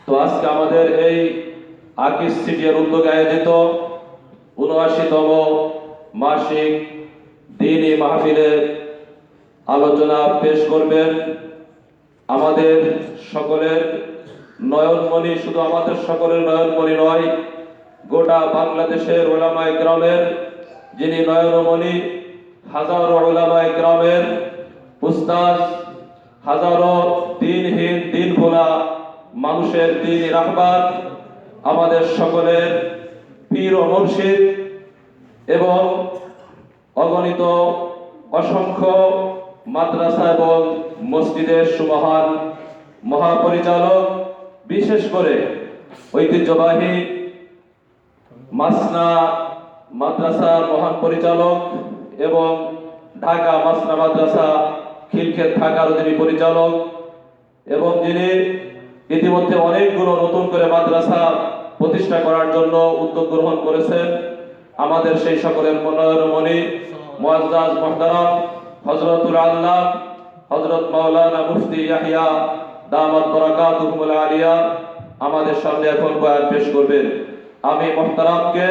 তো আজকে আমাদের এই আকিস সিটির উদ্যোগে আয়োজিত ৭৯তম মাসিক দ্বীনি মাহফিলের আলোচনা পেশ করবেন আমাদের সকলের নয়নমণি, শুধু আমাদের সকলের নয়নমণি নয়, গোটা বাংলাদেশের উলামায়ে কেরামের যিনি নয়নমণি, হাজারো উলামায়ে কেরামের উস্তাদ, হাজারো দিনহীন দিন ভোলা মানুষের দ্বীনি রাহবার, আমাদের সকলের পীর ও মুর্শিদ এবং অগণিত অসংখ্য মাদ্রাসা এবং মসজিদের সুমহান মহাপরিচালক, বিশেষ করে ঐতিহ্যবাহী মাসনা মাদ্রাসার মহান পরিচালক এবং ঢাকা মাসনা মাদ্রাসা খিলক্ষেত ঢাকার যিনি পরিচালক এবং যিনি ইতিমধ্যে অনেকগুলো নতুন করে মাদ্রাসা প্রতিষ্ঠা করার জন্য উদ্যোগ গ্রহণ করেছেন, আমাদের সেই সকলের মনোরমণি মুআজ্জাজ মুহতারাম হযরতুল আল্লাহ হযরত মাওলানা মুফতি ইয়াহইয়া দামাত বারাকাতুহুল আলিয়া আমাদের সামনে এখন বয়ান পেশ করবেন। আমি মুহতারামকে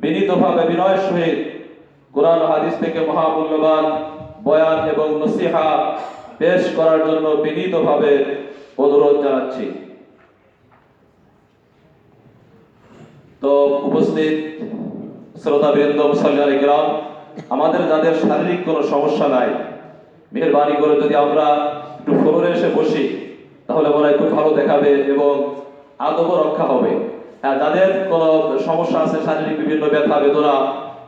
বিনীতভাবে বিনয়ের সহিত কোরআন হাদিস থেকে মহামূল্যবান বয়ান এবং নসিহত পেশ করার জন্য বিনীতভাবে অনুরোধ জানাচ্ছি। তো উপস্থিত শ্রোতাবৃন্দ, মুসল্লিয়ানে কিরাম, আমাদের যাদের শারীরিক কোনো সমস্যা নাই, মেহেরবানি করে যদি আমরা একটু ফ্লোরে এসে বসি তাহলে মনে হয় খুব ভালো দেখাবে এবং আদবও রক্ষা হবে। আর যাদের কোনো সমস্যা আছে, শারীরিক বিভিন্ন ব্যথা বেদনা,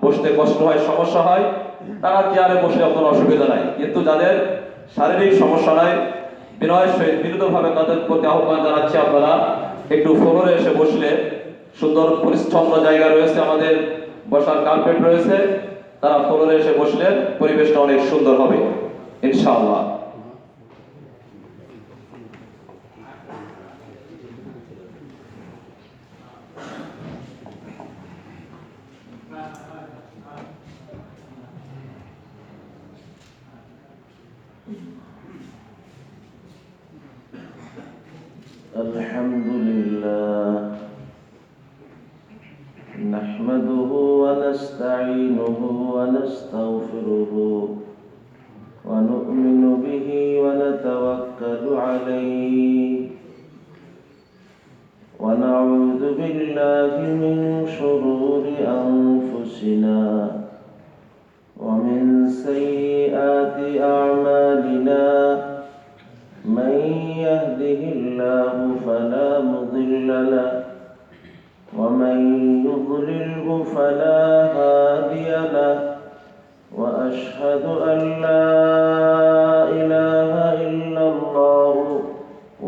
বসতে কষ্ট হয়, সমস্যা হয়, তারা চেয়ারে বসলে কোনো অসুবিধা নাই, কিন্তু যাদের শারীরিক সমস্যা নাই, বিনয়ের সহিত বিনীতভাবে তাদের প্রতি আহ্বান জানাচ্ছি, আপনারা একটু ফ্লোরে এসে বসলে, সুন্দর পরিচ্ছন্ন জায়গা রয়েছে, আমাদের বসার কার্পেট রয়েছে, তারা ফ্লোরে এসে বসলে পরিবেশটা অনেক সুন্দর হবে ইনশাআল্লাহ। আলহামদুলিল্লাহ নাহমাদুহু ওয়া নাস্তাঈনুহু ওয়া নাস্তাগফিরুহু ওয়া নু'মিনু বিহি ওয়া নাতাওয়াক্কালু আলাইহি ওয়া নাউযু বিল্লাহি মিন শুরুরি আনফুসিনা ওয়া মিন সাইয়্যাতি আ'মালিনা من يهده الله فلا مضل له ومن يضلله فلا هادي له وأشهد أن لا إله إلا الله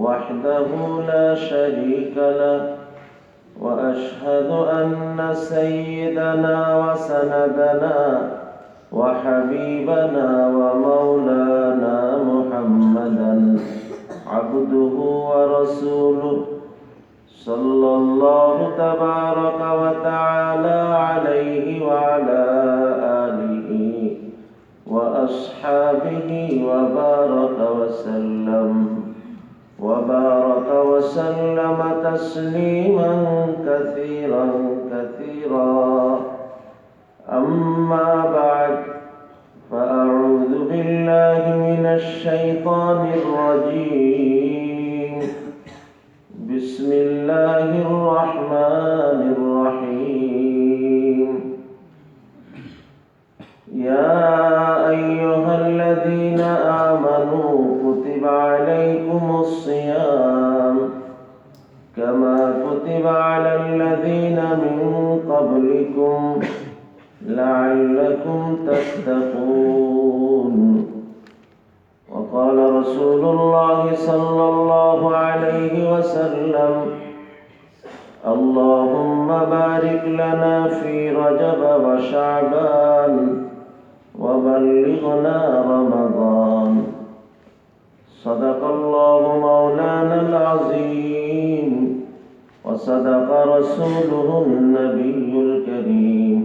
وحده لا شريك له وأشهد أن سيدنا وسندنا وحبيبنا ومولانا محمدا عبده ورسوله صلى الله تبارك وتعالى عليه وعلى آله وأصحابه وبارك وسلم تسليما كثيرا كثيرا. أما بعد، فأعوذ بالله من الشيطان الرجيم. بسم الله الرحمن الرحيم. يا أيها الذين آمنوا كتب عليكم الصيام كما كتب على الذين من قبلكم لعلكم تتقون. وقال رسول الله صلى الله عليه وسلم: اللهم بارك لنا في رجب وشعبان وبلغنا رمضان. صدق الله مولانا العظيم وصدق رسوله النبي الكريم،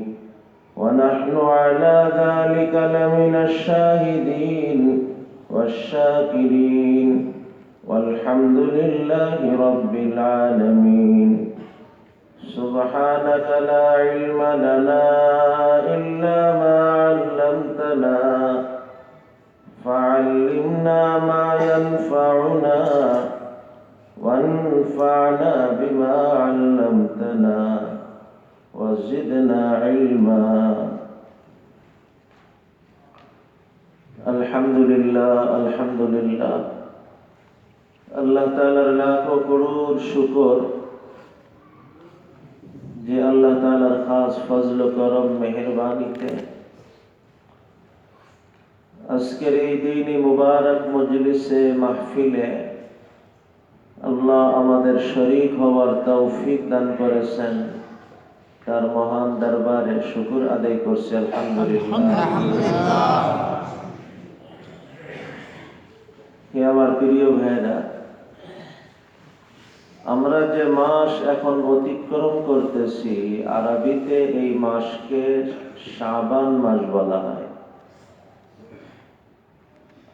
ونحن على ذلك لمن الشاهدين والشاكرين. والحمد لله رب العالمين. سبحانك لا علم لنا إلا ما علمتنا فعلمنا ما ينفعنا وانفعنا بما علمتنا وزدنا علما. আলহামদুলিল্লাহ, আলহামদুলিল্লাহ। আল্লাহ তাআলার লাখো করোড় শুকর যে আল্লাহ তাআলার খাস ফজল করম মেহেরবানিতে আজকের এই দিনই মুবারক মজলিসে মাহফিলে আল্লাহ আমাদের শরীক হওয়ার তৌফিক দান করেছেন। তার মহান দরবারে শুকর আদায় করছি আলহামদুলিল্লাহ। হে আমার প্রিয় ভাইরা, আমরা যে মাস এখন অতিক্রম করতেছি, আরবিতে এই মাসকে শাবান মাস বলা হয়।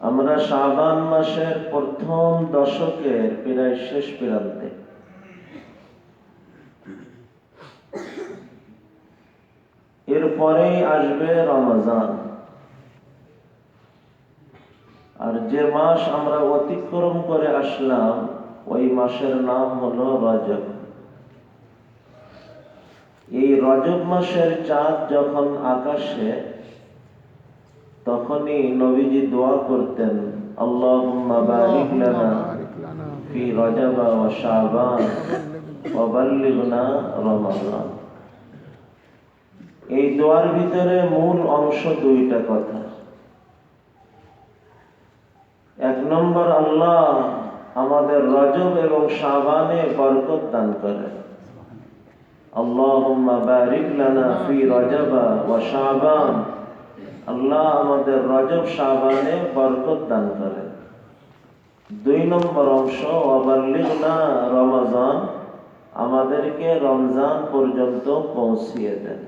আমরা শাবান মাসের প্রথম দশকের প্রায় শেষ প্রান্তে। এরপরেই আসবে রমজান। আর যে মাস আমরা অতিক্রম করে আসলাম ওই মাসের নাম হলো রজব। এই রজব মাসের চাঁদ যখন আকাশে, তখনই নবীজি দোয়া করতেন, আল্লাহুম্মা বারিক লানা ফি রজব ওয়া শাবান ওয়া বাল্লিগনা রমাদান। এই দোয়ার ভিতরে মূল অংশ দুইটা কথা। এক নম্বর, আল্লাহ আমাদের রজব এবং শাবানে বরকত দান করেন। আল্লাহুম্মা বারিক লানা ফি রজব ওয়া শাবান, আল্লাহ আমাদের রজব শাবানে বরকত দান করেন। দুই নম্বর অংশ, ওয়া বাল্লিগনা রমাদান, আমাদেরকে রমজান পর্যন্ত পৌঁছিয়ে দেন।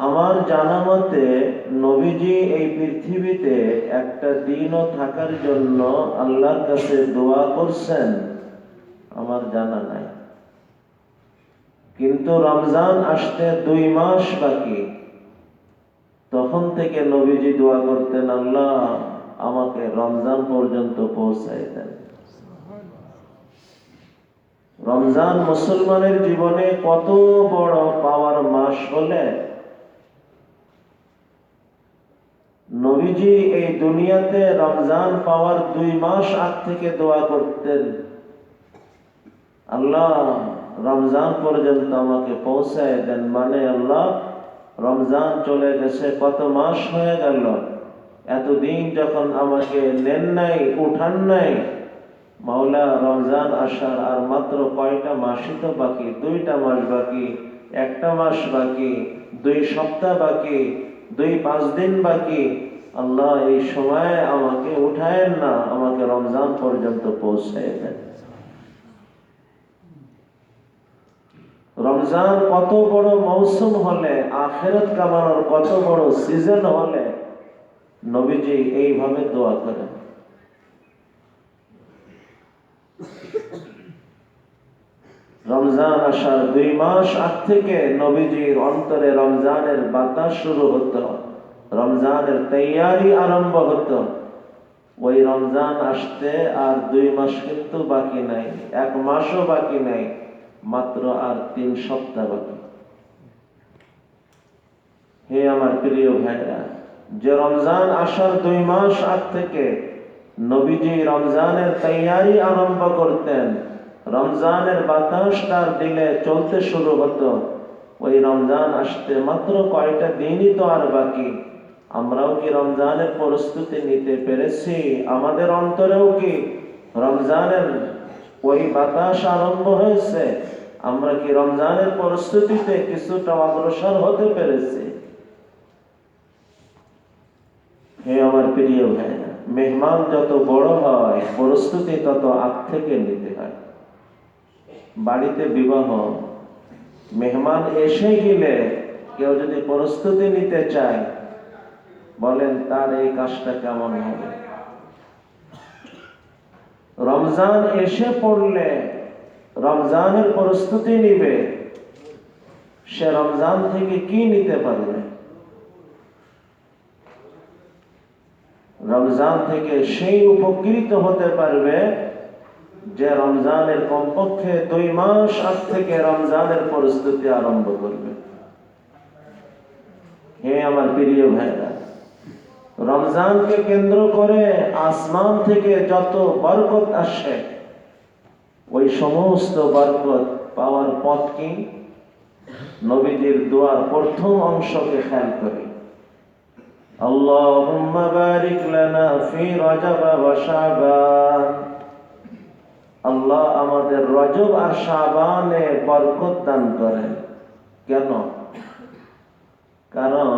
আমার জানা মতে নবীজি এই পৃথিবীতে একটা দিনও থাকার জন্য আল্লাহর কাছে দোয়া করছেন আমার জানা নাই। কিন্তু রমজান আসতে 2 মাস বাকি, তখন থেকে নবীজি দোয়া করতেন, আল্লাহ আমাকে রমজান পর্যন্ত পৌঁছায় দেন। রমজান মুসলমানের জীবনে কত বড় পাওয়ার মাস হলে নবীজি এই দুনিয়াতে রমজান পাওয়ার 2 মাস আগ থেকে দোয়া করতেন, আল্লাহ রমজান পর্যন্ত আমাকে পৌঁছায় দেন। মানে আল্লাহ রমজান চলে গেছে, কত মাস হয়ে গেল, এতদিন যখন আমাকে নেন নাই, উঠান নাই, মাওলা রমজান আসার আর মাত্র কয়টা মাসই তো বাকি, 2টা মাস বাকি, 1টা মাস বাকি, 2 সপ্তাহ বাকি, 2-5 দিন বাকি। আল্লাহ এই সময় আমাকে উঠায়েন না, আমাকে রমজান পর্যন্ত পৌঁছায় দেন। রমজান কত বড় মৌসুম হলে, আখিরাত কামানোর কত বড় সিজন হলে নবীজি এইভাবে দোয়া করেন। রমজান আসার 2 মাস আগ থেকে নবীজির অন্তরে রমজানের বাতাস শুরু হতো, রমজানের তৈয়ারি আরম্ভ হতো। ওই রমজান আসতে আর 2 মাস কিন্তু বাকি নাই, 1 মাসও বাকি নাই, মাত্র আর 3 সপ্তাহ বাকি। হে আমার প্রিয় ভাইরা, যে রমজান আসার 2 মাস আগ থেকে নবীজি রমজানের তৈয়ারি আরম্ভ করতেন, রমজানের বাতাস তার দিলে চলতে শুরু হতো, ওই রমজান আসতে মাত্র কয়টা দিনই তো আর বাকি। আমরাও কি রমজানের প্রস্তুতি নিতে পেরেছি? আমাদের অন্তরেও কি রমজানের ওই বাতাস আরম্ভ হয়েছে? আমরা কি রমজানের প্রস্তুতিতে কিছুটা অগ্রসর হতে পেরেছি? হে আমার প্রিয় ভাইরা, মেহমান যত বড় হয় প্রস্তুতি তত আগ থেকে নিতে হয়। বাড়িতে বিবাহ, মেহমান এসে গেলে কেউ যদি প্রস্তুতি নিতে চায়, বলেন তার এই কাজটা কেমন হবে? রমজান এসে পড়লে রমজানের প্রস্তুতি নিবে, সে রমজান থেকে কি নিতে পারবে? রমজান থেকে সেই উপকৃত হতে পারবে যে রমজানের কমপক্ষে 2 মাস আগ থেকে রমজানের প্রস্তুতি আরম্ভ করবে। হে আমার প্রিয় ভাইরা, রমজানকে কেন্দ্র করে আসমান থেকে যত বরকত আসে, ওই সমস্ত বরকত পাওয়ার পথ কি? নবীজির দোয়ার প্রথম অংশকে খেয়াল করি, আল্লাহুম্মা বারিক লানা ফি রজব ওয়া শাবান। আল্লাহ আমাদের রজব আর শাবানে বরকত দান করেন। কেন? কারণ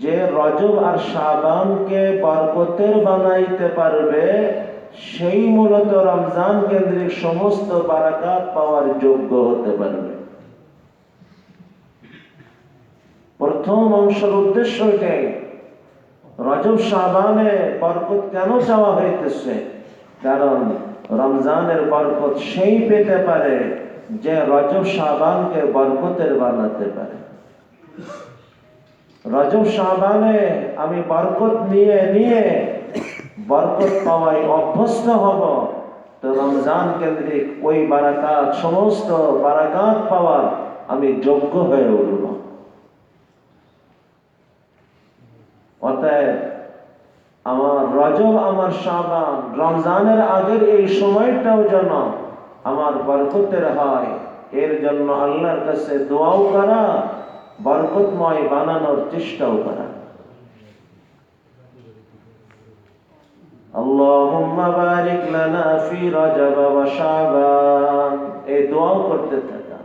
যে রজব আর শাবানকে বরকতের বানাইতে পারবে, সেই মূলত রমজান কেন্দ্রিক সমস্ত বারাকাত পাওয়ার যোগ্য হতে পারবে। প্রথম অংশের উদ্দেশ্য এটাই। রজব শাবানে বরকত কেন চাওয়া হইতেছে? কারণ রমজানের বরকত সেই পেতে পারে যে রজব শাবানকে বরকতের বানাতে পারে। রজব শাবানে আমি বরকত নিয়ে নিয়ে বরকত পাওয়ায় অভ্যস্ত হব, তো রমজান কেন্দ্রিক ওই বারাকাত, সমস্ত বারাকাত পাওয়ার আমি যোগ্য হয়ে উঠব। অতএব আমার রজব, আমার শাবান, রমজানের আগের এই সময়টাও যেন আমার বরকতের হয়, এর জন্য আল্লাহর কাছে দোয়াও করা, বরকতময় বানানোর চেষ্টাও করা। আল্লাহুম্মা বারিক লানা ফি রজব ওয়া শাবান, এই দোয়াও করতে থাকা,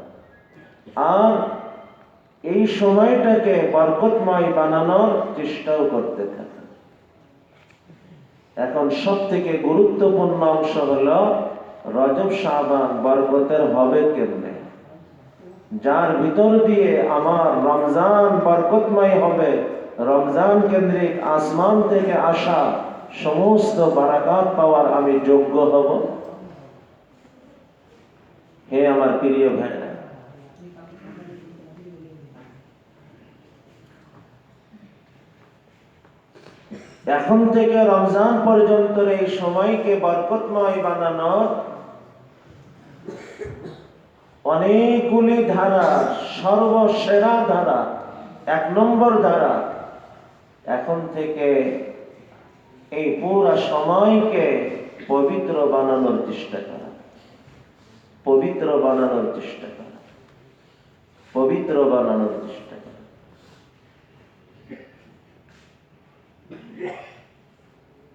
আর এই সময়টাকে বরকতময় বানানোর চেষ্টাও করতে থাকা। এখন সব থেকে গুরুত্বপূর্ণ অংশ হলো রজব শাবান বরকতের হবে কেমনে? যার ভিতর দিয়ে আমার রমজান বরকতময় হবে, রমজান কেন্দ্রিক আসমান থেকে আসা সমস্ত বারাকাত পাওয়ার আমি যোগ্য হব। হে আমার প্রিয় ভাইরা, এখন থেকে রমজান পর্যন্ত এই সময়কে বরকতময় বানানোর অনেকগুলি ধারা, সর্বসেরা ধারা, 1 নম্বর ধারা, এখন থেকে এই পুরা সময়কে পবিত্র বানানোর চেষ্টা করা, পবিত্র বানানোর চেষ্টা করা, পবিত্র বানানোর চেষ্টা করা।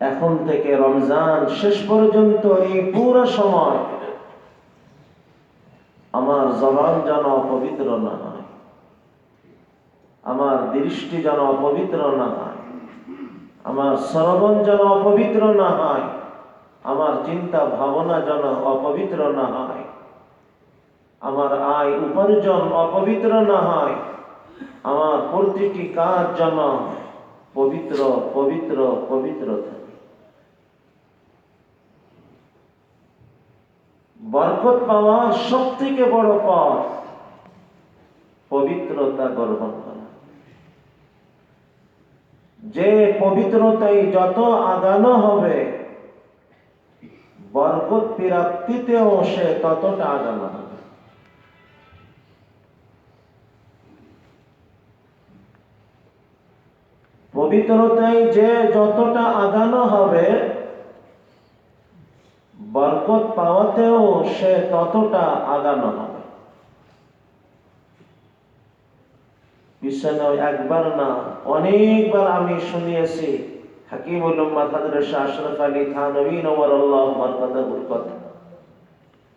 এখন থেকে রমজান শেষ পর্যন্ত এই পুরো সময় আমার জবান যেন অপবিত্র না হয়, আমার দৃষ্টি যেন অপবিত্র না হয়, আমার শ্রবণ যেন অপবিত্র না হয়, আমার চিন্তা ভাবনা যেন অপবিত্র না হয়, আমার আয় উপার্জন অপবিত্র না হয়, আমার প্রতিটি কাজ যেন পবিত্র পবিত্র পবিত্র থাকে। বরকত পাওয়ার সব থেকে বড় পথ পবিত্রতা গ্রহণ করা। যে পবিত্রতায় যত আগানো হবে, বরকত প্রাপ্তিতেও সে ততটা আগানো হবে। পবিত্রতায় যে যতটা আগানো হবে, বরকত পাওয়াতেও সে ততটা আগানো হবে। পিছনে একবার না অনেকবার আমি শুনিয়েছি হাকিমুল উম্মাত হযরত শাহ আশরাফ আলী থানভী নওয়ারাল্লাহু মারকাতাহুর কথা।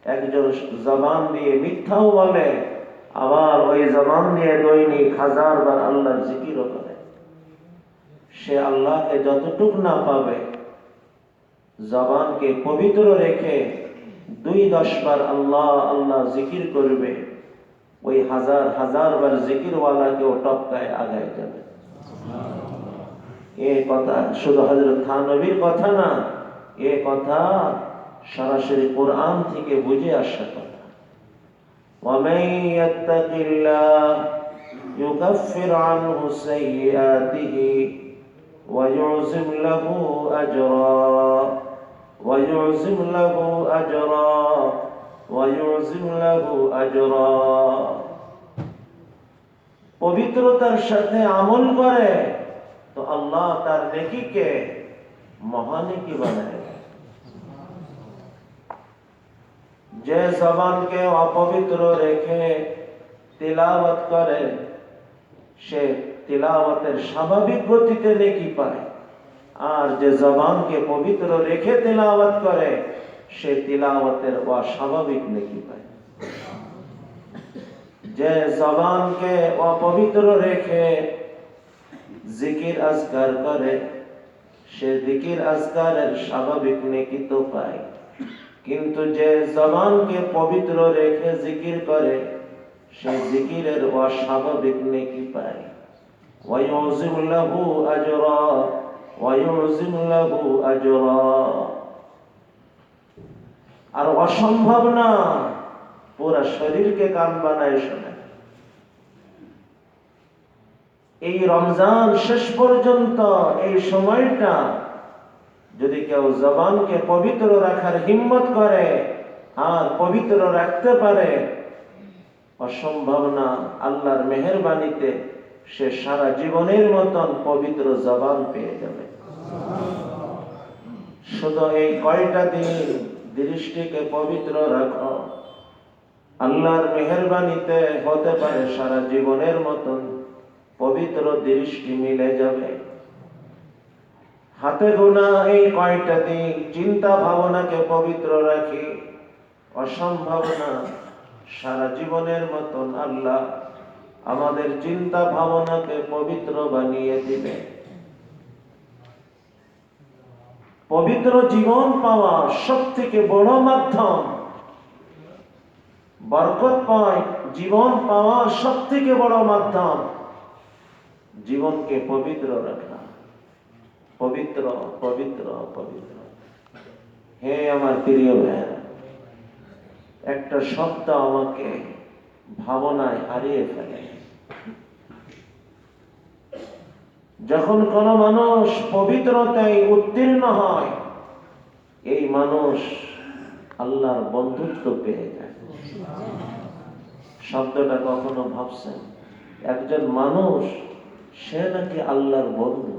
একজন জবান দিয়ে মিথ্যাও বলে, আবার ওই জবান দিয়ে দৈনিক 1000 বার আল্লাহর জিকিরও করে। সে আল্লাহকে যতটুকু না পাবে, জবানকে পবিত্র রেখে 2-10 বার আল্লাহ আল্লাহ জিকির করবে, ওই 1000 বার জিকিরওয়ালাকেও টপকায় আগায় যাবে। এই কথা শুধু হযরত থানভীর কথা না, এ কথা সরাসরি কোরআন থেকে বুঝে আসা কথা। ومن يتق الله يكفر عنه سيئاته ويعظم له أجرا ويعظم له أجرا ويعظم له أجرا পবিত্রতার সাথে আমল করে তো আল্লাহ তার নেকিকে মহানেকি বানায়। যে জবানকে অপবিত্র রেখে তিলাওয়াত করে সে তিলাওয়াতের স্বাভাবিক গতিতে নেকি পায়, আর যে জবানকে পবিত্র রেখে তিলাওয়াত করে সে তিলাওয়াতের অস্বাভাবিক নেকি পায়। যে জবানকে অপবিত্র রেখে জিকির আজকার করে সে জিকির আজকারের স্বাভাবিক নেকি তো পায়, কিন্তু যে জবানকে পবিত্র রেখে জিকির করে সে জিকিরের অস্বাভাবিক নেকি পায়। ওয়ায়ুযিম লাহু আজরা ওয়ায়ুযিম লাহু আজরা। আর অসম্ভব না পুরা শরীরকে কান বানায় শোনে। এই রমজান শেষ পর্যন্ত এই সময়টা যদি কেউ জবানকে পবিত্র রাখার হিম্মত করে আর পবিত্র রাখতে পারে, অসম্ভব না আল্লাহর মেহেরবানিতে সে সারা জীবনের মতন পবিত্র জবান পেয়ে যাবে। শুধু এই কয়টা দিন দৃষ্টিকে পবিত্র রাখো, আল্লাহর মেহেরবানিতে হতে পারে সারা জীবনের মতন পবিত্র দৃষ্টি মিলে যাবে। হাতে গোনা এই কয়টা দিন চিন্তা ভাবনাকে পবিত্র রাখি, অসম্ভব না সারা জীবনের মতন আল্লাহ আমাদের চিন্তা ভাবনাকে পবিত্র বানিয়ে দিবে। পবিত্র জীবন পাওয়া সব থেকে বড় মাধ্যম, বরকত পায় জীবন পাওয়া সব থেকে বড় মাধ্যম জীবনকে পবিত্র রাখা। পবিত্র পবিত্র পবিত্র। হে আমার প্রিয় ভাইরা, একটা শব্দ আমাকে ভাবনায় হারিয়ে ফেলে। যখন কোন মানুষ পবিত্রতায় উত্তীর্ণ হয় এই মানুষ আল্লাহর বন্ধুত্ব পেয়ে যায়। শব্দটা কখনো ভাবছেন একজন মানুষ সে নাকি আল্লাহর বন্ধু?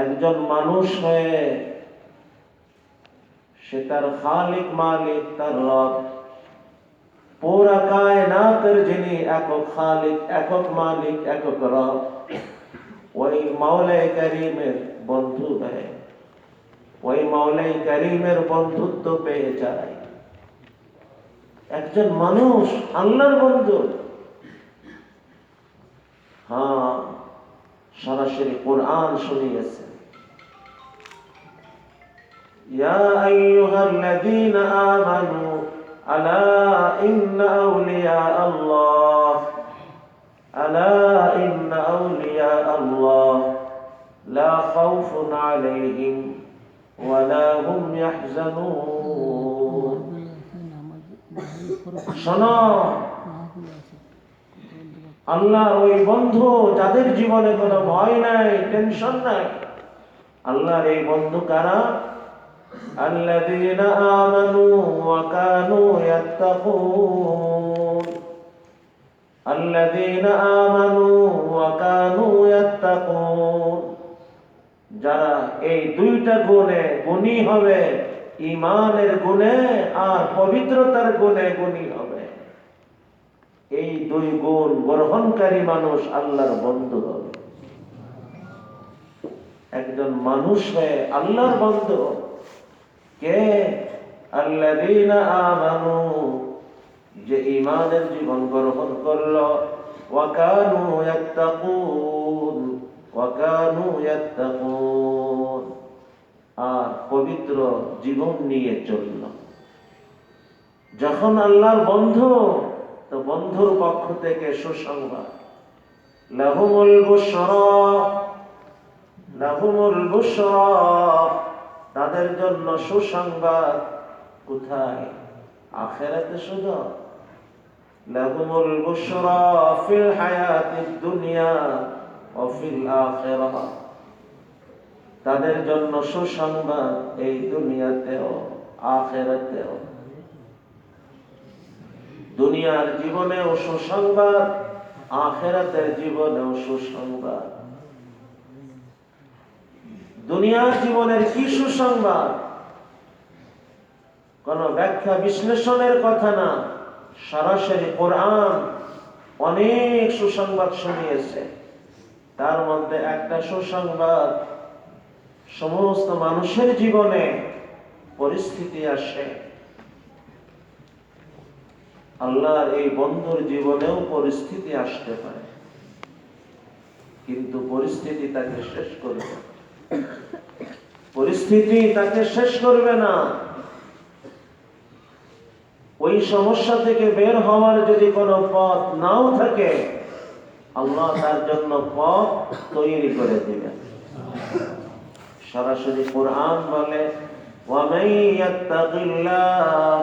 একজন মানুষ হয়ে সে তার খালিক মালিক তার রব, পুরা কায়নাতের যিনি একক খালিক একক মালিক একক রব, ওই মাওলাই করিমের বন্ধু হয়, ওই মাওলাই করিমের বন্ধুত্ব পেয়ে যায়। একজন মানুষ আল্লাহর বন্ধু। হ্যাঁ, সরাসরি কোরআন শুনিয়েছে, ইয়া আইয়ুহাল্লাযীনা আমানু আলা ইন্না আউলিয়া আল্লাহ আলা ইন্না আউলিয়া আল্লাহ লা খাউফুন আলাইহিম ওয়া লা হুম ইয়াহজানুন। শোনো, আল্লাহ ওই বন্ধু যাদের জীবনে কোনো ভয় নাই, টেনশন নাই। আল্লাহর এই বন্ধু কারা? আল্লাযীনা আমানু ওয়া কানু ইয়াত্তাকুন। আল্লাযীনা আমানু ওয়া কানু ইয়াত্তাকুন। যারা এই দুইটা গুণে গুণী হবে, ঈমানের গুণে আর পবিত্রতার গুণে গুণী হবে, এই দুই গুণ গ্রহণকারী মানুষ আল্লাহর বন্ধু হবে। একজন মানুষ হয়ে আল্লাহর বন্ধু কে? আল্লাযীনা আমানু, যে ঈমানের জীবন গ্রহণ করলো, ওয়া কানু ইয়াত্তাকুন ওয়া কানু ইয়াত্তাকুন, আর পবিত্র জীবন নিয়ে চলল। যখন আল্লাহর বন্ধু, তো বন্ধুর পক্ষ থেকে সুসংবাদ, লাহুমুল বুশরা লাহুমুল বুশরা তাদের জন্য সুসংবাদ কোথায়? আখিরাতে শুধু লাহুমুল বুশরা ফিল হায়াতিদ দুনিয়া ওয়া ফিল আখিরাহ, তাদের জন্য সুসংবাদ এই দুনিয়াতেও আখিরাতেও। দুনিয়ার জীবনেও সুসংবাদ, আখিরাতের জীবনেও সুসংবাদ। দুনিয়ার জীবনের কি সুসংবাদ? কোন ব্যাখ্যা বিশ্লেষণের কথা না, সরাসরি কোরআন অনেক সুসংবাদ শুনিয়েছে। তার মধ্যে একটা সুসংবাদ, সমস্ত মানুষের জীবনে পরিস্থিতি আসে, আল্লাহর এই বন্ধুর জীবনেও পরিস্থিতি আসতে পারে, কিন্তু পরিস্থিতি তাকে শেষ করবে না। পরিস্থিতি তাকে শেষ করবে না। ওই সমস্যা থেকে বের হওয়ার যদি কোনো পথ নাও থাকে, আল্লাহ তার জন্য পথ তৈরি করে দিবেন। সরাসরি কোরআন বলে, ওয়ামান ইয়াত্তাকিল্লাহ,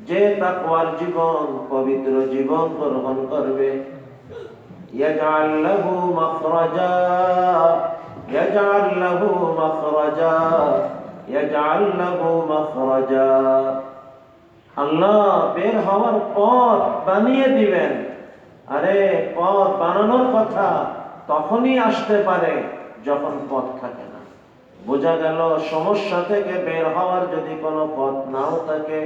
যে তাকওয়ার জীবন, পবিত্র জীবন গ্রহণ করবে, ইয়াজআল লাহু মাখরাজা, ইয়াজআল লাহু মাখরাজা, ইয়াজআল লাহু মাখরাজা, আল্লাহ বের হওয়ার পথ বানিয়ে দিবেন। আরে পথ বানানোর কথা তখনই আসতে পারে যখন পথ থাকে না। বোঝা গেল, সমস্যা থেকে বের হওয়ার যদি কোনো পথ নাও থাকে,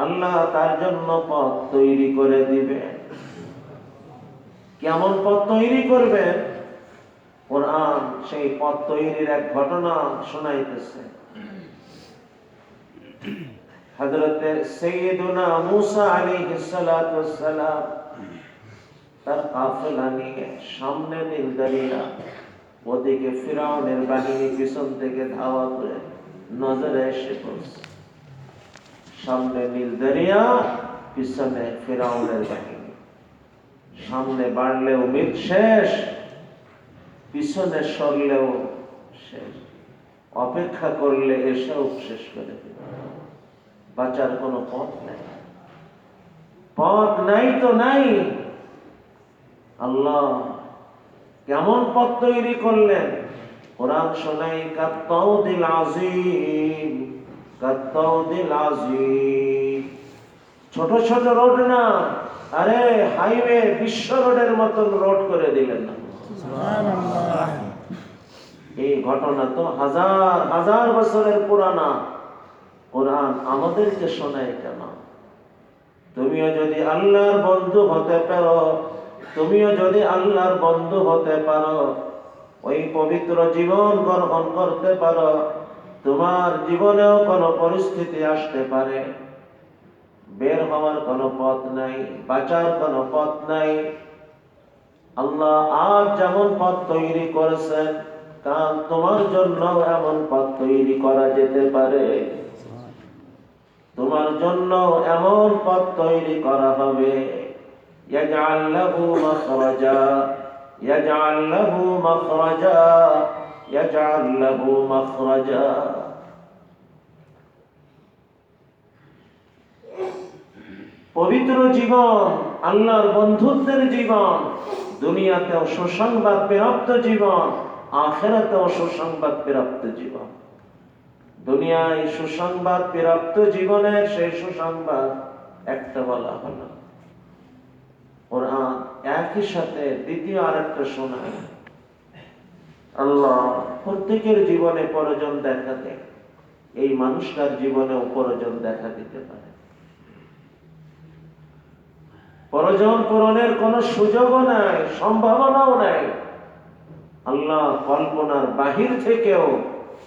আল্লাহ তার জন্য পথ তৈরি করে দিবে। কেমন পথ তৈরি করবেন? কোরআন সেই পথ তৈরির এক ঘটনা শোনাইতেছে। হযরতে সাইয়্যিদুনা মূসা আলাইহিস সালাতু ওয়াস সালাম তার কাফেলা নিয়ে সামনে নীল দরিয়া, ওদিকে ফিরাউনের বাহিনী পিছন থেকে ধাওয়া করে নজরে এসে পড়ছে। সামনে নীল দরিয়া, পিছনে ফিরাউনের বাহিনী। সামনে বাড়লেও মিট শেষ, পিছনে সরলেও শেষ। অপেক্ষা করলে এসেও শেষ করে দিবে। বাঁচার কোনো পথ নাই। পথ নাই তো নাই। আল্লাহ কেমন পথ তৈরি করলেন? কোরআন শোনাই, কাত্তাউদিল আযীম, কাত্তাউদিল আযীম। ছোট ছোট রোড না, আরে হাইওয়ে, বিশ্ব রোডের মতন রোড করে দিলেন না। সুবহানাল্লাহ। এই ঘটনা তো হাজার হাজার বছরের পুরানা। কোরআন আমাদেরকে শোনায় কেন? তুমিও যদি আল্লাহর বন্ধু হতে পারো, তুমিও যদি আল্লাহর বন্ধু হতে পারো, ওই পবিত্র জীবন গ্রহণ করতে পারো, তোমার জীবনেও কোনো পরিস্থিতি আসতে পারে, বের হওয়ার কোনো পথ নাই, বাঁচার কোনো পথ নাই। আল্লাহ আজ যেমন পথ তৈরি করেছেন, কাল তোমার জন্য এমন পথ তৈরি করা যেতে পারে। তোমার জন্য এমন পথ তৈরি করা হবে, ইয়াজআল লাহু মাখরাজা, ইয়াজআল লাহু মাখরাজা, ইয়াজআল লাহু মাখরাজা। পবিত্র জীবন, আল্লাহর বন্ধুত্বের জীবন, দুনিয়াতেও সুসংবাদ প্রাপ্ত জীবন, আখিরাতেও সুসংবাদ প্রাপ্ত জীবন। দুনিয়ায় সুসংবাদ প্রাপ্ত জীবনের সেই সুসংবাদ একটা বলা হলো। কোরআন একই সাথে দ্বিতীয় আরেকটা শোনায়। আল্লাহ প্রত্যেকের জীবনে প্রয়োজন দেখা দেয়, এই মানুষটার জীবনেও প্রয়োজন দেখা দিতে পারে। প্রয়োজন পূরণের কোনো সুযোগও নাই, সম্ভাবনাও নাই। আল্লাহ কল্পনার বাহির থেকেও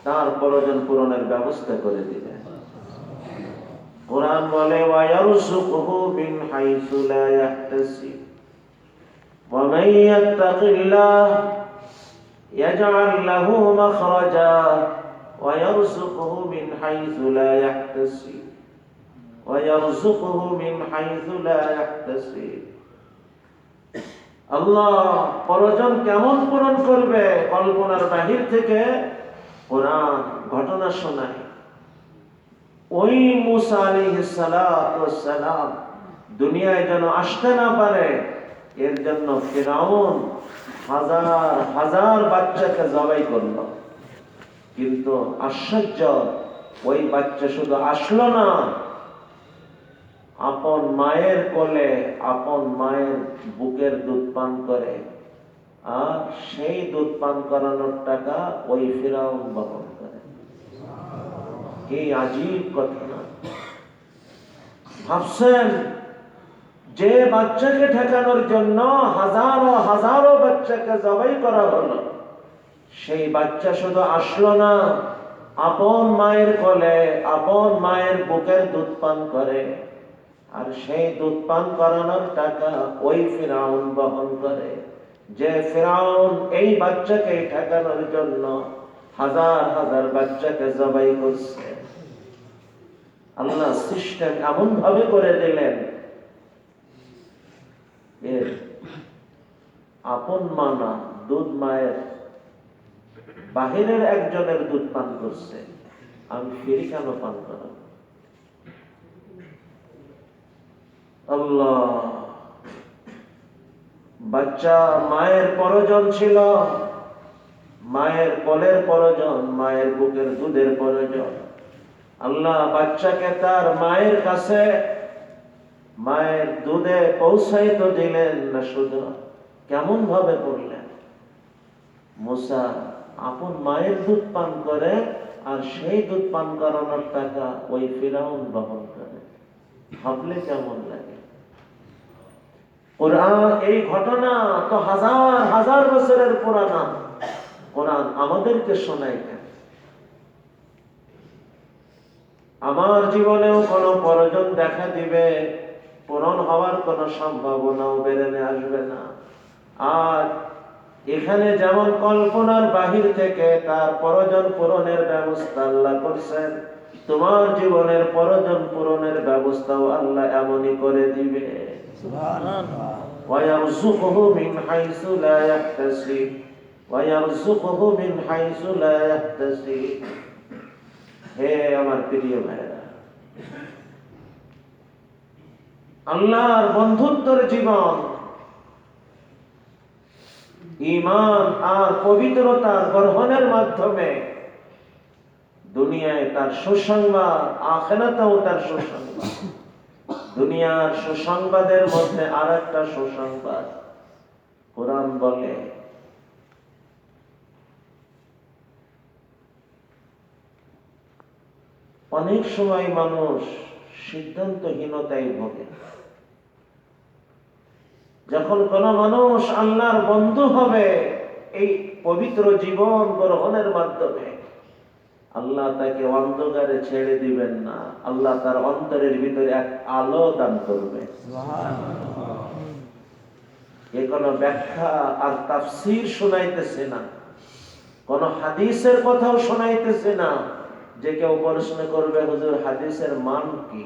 তার প্রয়োজন পূরণের ব্যবস্থা করে দিবেন। কোরআন বলে, ওয়ায়ারযুকুহু মিন হাইসু লা ইয়াহতাসিব, ওয়া মান ইয়াত্তাকিল্লাহ ইয়াজআল লাহু মাখরাজা, ওয়ায়ারযুকুহু মিন হাইসু লা ইয়াহতাসিব, ওয়ায়ারযুকুহু মিন হাইসু লা ইয়াহতাসিব। আল্লাহ প্রয়োজন কেমন পূরণ করবে? কল্পনার বাহির থেকে কোরআন ঘটনা শোনায় ওই মুসা আলাইহিস সালাম দুনিয়ায় যেন আসতে না পারে এর জন্য ফিরাউন হাজার হাজার বাচ্চাকে জবাই করলো। কিন্তু আশ্চর্য, ওই বাচ্চা শুধু আসলো না, আপন মায়ের কোলে আপন মায়ের বুকের দুধ পান করে, আর সেই দুধ পান করানোর টাকা ওই ফিরাউন বহন করে। কি আজীব কথা না? ভাবছেন যে বাচ্চাকে ঠেকানোর জন্য হাজারো হাজারো বাচ্চাকে জবাই করা হলো, সেই বাচ্চা শুধু আসলো না, আপন মায়ের কোলে আপন মায়ের বুকের দুধ পান করে, আর সেই দুধ পান করানোর টাকা ওই ফিরাউন বহন করে। যে ফিরাউন এই বাচ্চাকে ঠেকানোর জন্য হাজার হাজার বাচ্চাকে জবাই করছে। আল্লাহ সিস্টেম এমন ভাবে করে দিলেন, এর আপন মানা দুধ মায়ের বাহিরের একজনের দুধ পান করছে, আমি ফিরি কেন পান করাবো? আল্লাহ! বাচ্চা মায়ের প্রয়োজন ছিল, মায়ের কোলের প্রয়োজন, মায়ের বুকের দুধের প্রয়োজন। আল্লাহ বাচ্চাকে তার মায়ের কাছে মায়ের দুধে পৌঁছাইতে দিলেন না, শুধু কেমন ভাবে করলেন? মুসা আপন মায়ের দুধ পান করে, আর সেই দুধ পান করানোর টাকা ওই ফিরাউন বহন করে। ভাবলে কেমন লাগে? কোরআন এই ঘটনা তো হাজার হাজার বছরের পুরানা, কোরআন আমাদেরকে শোনায় কেন? আমার জীবনেও কোনো প্রয়োজন দেখা দিবে, পূরণ হওয়ার কোনো সম্ভাবনাও বেড়ে আসবে না। আর এখানে যেমন কল্পনার বাহির থেকে তার প্রয়োজন পূরণের ব্যবস্থা আল্লাহ করছেন, তোমার জীবনের প্রয়োজন পূরণের ব্যবস্থাও আল্লাহ এমনই করে দিবে। সুবহানাল্লাহ। ওয়ায়ারযুকুহু মিন হাইসু লা ইয়াহতাসিব, ওয়ায়ারযুকুহু মিন হাইসু লা ইয়াহতাসিব। হে আমার প্রিয় ভাইরা, আল্লাহর বন্ধুত্বের জীবন, ঈমান আর পবিত্রতার গ্রহণের মাধ্যমে দুনিয়ায় তার সুসংবাদ, আখিরাতেও তার সুসংবাদ। দুনিয়ার সুসংবাদের মধ্যে আরেকটা সুসংবাদ কোরআন বলে, অনেক সময় মানুষ সিদ্ধান্তহীনতায় ভোগে। যখন কোন মানুষ আল্লাহর বন্ধু হবে এই পবিত্র জীবন গ্রহণের মাধ্যমে, আল্লাহ তাকে অন্ধকারে ছেড়ে দিবেন না, আল্লাহ তার অন্তরের ভিতরে এক আলো দান করবে। এ কোনো ব্যাখ্যা আর তাফসীর শোনাইতেছে না, কোন হাদিসের কথাও শোনাইতেছে না যে কেউ প্রশ্ন করবে হুজুর হাদিসের মান কি।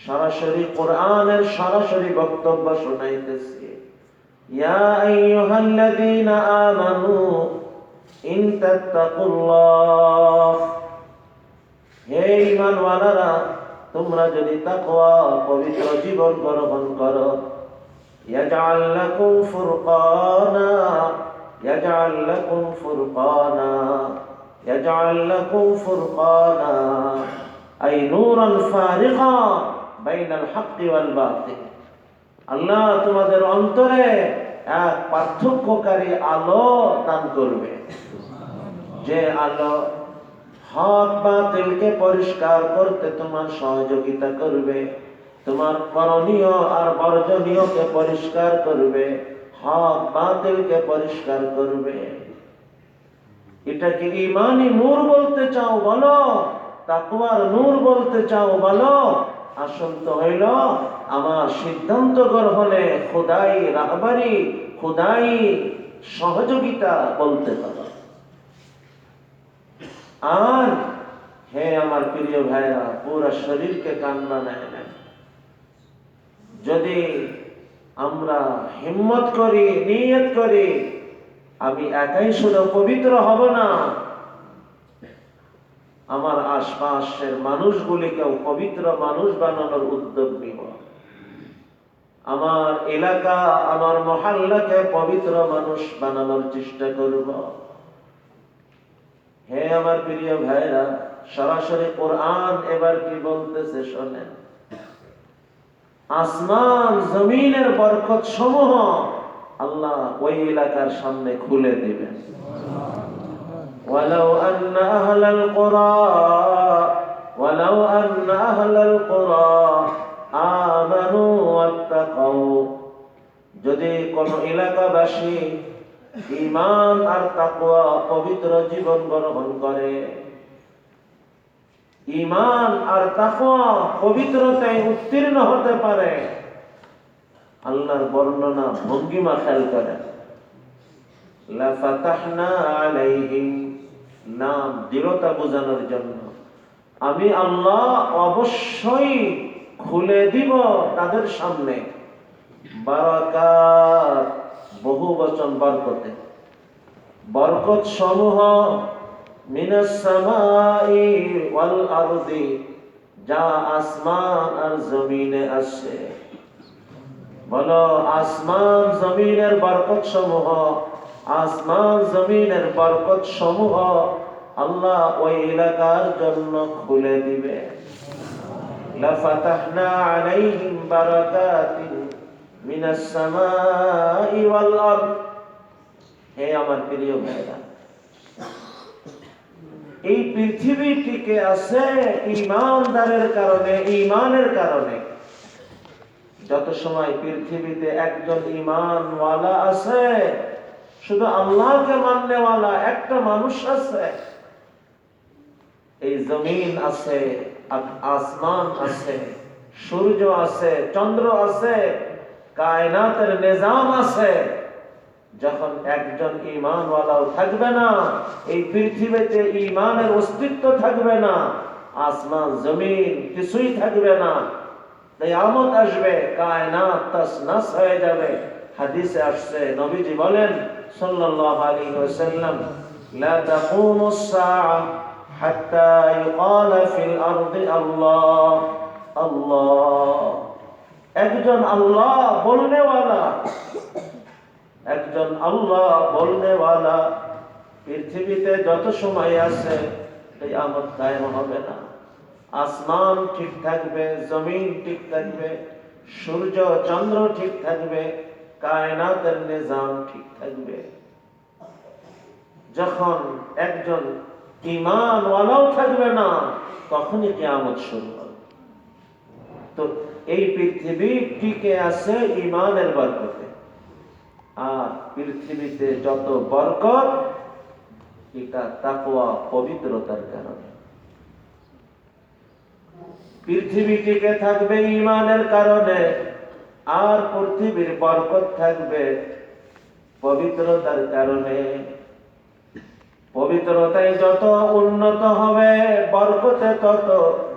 সরাসরি কোরআনের সরাসরি বক্তব্য শোনাইতেছে। ইয়া আইয়ুহাল্লাযীনা আমানু ইন তাত্তাকুল্লাহ, হে ঈমানওয়ালারা, তোমরা যদি তাকওয়া পবিত্র জীবন গ্রহণ করো, ইয়াজআল লাকুম ফুরকানা, ইয়াজআল লাকুম ফুরকানা, ইয়াজআল লাকুম ফুরকানা, আই নূরান ফারিকা বাইনাল হাক্কি ওয়াল বাতিল। আল্লাহ তোমাদের অন্তরে এক পার্থক্যকারী আলো দান করবে, যে আলো হক বাতিলকে পরিষ্কার করতে তোমার সহযোগিতা করবে, তোমার করণীয় আর বর্জনীয়কে পরিষ্কার করবে, হক বাতিলকে পরিষ্কার করবে। এটাকে ঈমানি নূর বলতে চাও বলো, তাকওয়ার নূর বলতে চাও বলো, আসল তো হইল আমার সিদ্ধান্ত গ্রহণে খোদাই রাহবারি, খোদাই সহযোগিতা বলতে পারো। আর হে আমার প্রিয় ভাইরা, পুরা শরীরকে কান্না নেয়, যদি আমরা হিম্মত করি, নিয়ত করি আমি একাই শুধু পবিত্র হব না, আমার আশপাশের মানুষগুলিকেও পবিত্র মানুষ বানানোর উদ্যোগ নিব। আমার এলাকা, আমার মহল্লাকে পবিত্র মানুষ বানানোর চেষ্টা করব। হে আমার প্রিয় ভাইরা, সরাসরি কোরআন এবার কি বলতেছে শোনেন। আসমান জমিনের বরকত সমূহ আল্লাহ ওই এলাকার সামনে খুলে দিবেন। ولو أن أهل القرى آمنوا واتقوا, যদি কোন এলাকাবাসী ঈমান আর তাকওয়া পবিত্র জীবন গ্রহণ করে, ঈমান আর তাকওয়া পবিত্রতায় উত্তীর্ণ হতে পারে, আল্লাহর বর্ণনা ভঙ্গিমা খেয়াল করেন। লাফাতাহনা আলাইহিম, নাম দৃঢ়তা বোঝানোর জন্য, আমি আল্লাহ অবশ্যই খুলে দিব তাদের সামনে বারাকাত, বহু বচন বরকতে, বরকত সমূহ, মিনাস সামাই ওয়াল আরদি, যা আসমান আর জমিনে আছে। বলো আসমান জমিনের বরকত সমূহ, আসমান জমিনের বরকত সমূহ আল্লাহ ওই এলাকার জন্য খুলে দিবে। লাফাতাহনা আলাইহিম বারাকাতিন মিনাস সামাই ওয়াল আরদ। হে আমার প্রিয় ভাইরা, এই পৃথিবী টিকে আছে ঈমানদারের কারণে, ঈমানের কারণে। যত সময় পৃথিবীতে একজন ঈমানওয়ালা আছে, শুধু আল্লাহকে মাননেওয়ালা একটা মানুষ আছে, এই জমিন আছে, আসমান আছে, সূর্য আছে, চন্দ্র আছে, কায়নাতের নিজাম আছে, যখন একজন ঈমানওয়ালাও থাকবে না, এই পৃথিবীতে ঈমানের অস্তিত্ব থাকবে না, আসমান জমিন কিছুই থাকবে না, কিয়ামত আসবে, কায়নাত তছনছ হয়ে যাবে। হাদিসে আসছে, নবীজি বলেন সাল্লাল্লাহু আলাইহি ওয়াসাল্লাম, লা তাকুমুস সাআ হাত্তা ইউকালা ফিল আরদি আল্লাহ আল্লাহ। একজন আল্লাহ বলনেওয়ালা, একজন আল্লাহ বলনেওয়ালা পৃথিবীতে যত সময় আছে, কিয়ামত কায়েম হবে না। আসমান ঠিক থাকবে, জমিন ঠিক থাকবে, সূর্য চন্দ্র ঠিক থাকবে, কায়নাতের নিজাম ঠিক থাকবে। যখন একজন ঈমানওয়ালাও থাকবে না, তখনই কিয়ামত শুরু হবে। তো এই পৃথিবী টিকে আছে ঈমানের বরকতে, আর পৃথিবীতে যত বরকত, এটা তাকওয়া পবিত্রতার কারণে। পৃথিবী টিকে থাকবে ঈমানের কারণে, আর পৃথিবীর বরকত থাকবে পবিত্রতার কারণে। পবিত্রতায় যত উন্নত হবে, বরকতে তত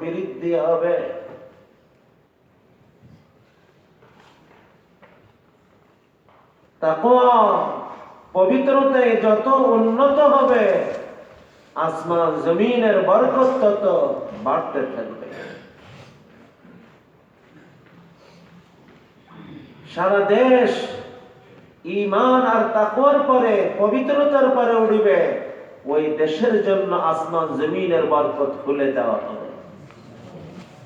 বৃদ্ধি হবে। তাকওয়া পবিত্রতায় যত উন্নত হবে, আসমান জমিনের বরকত তত বাড়তে থাকবে। সারা দেশ ঈমান আর তাকওয়ার পরে, পবিত্রতার পরে উঠবে, ওই দেশের জন্য আসমান জমিনের বরকত খুলে দেওয়া হবে।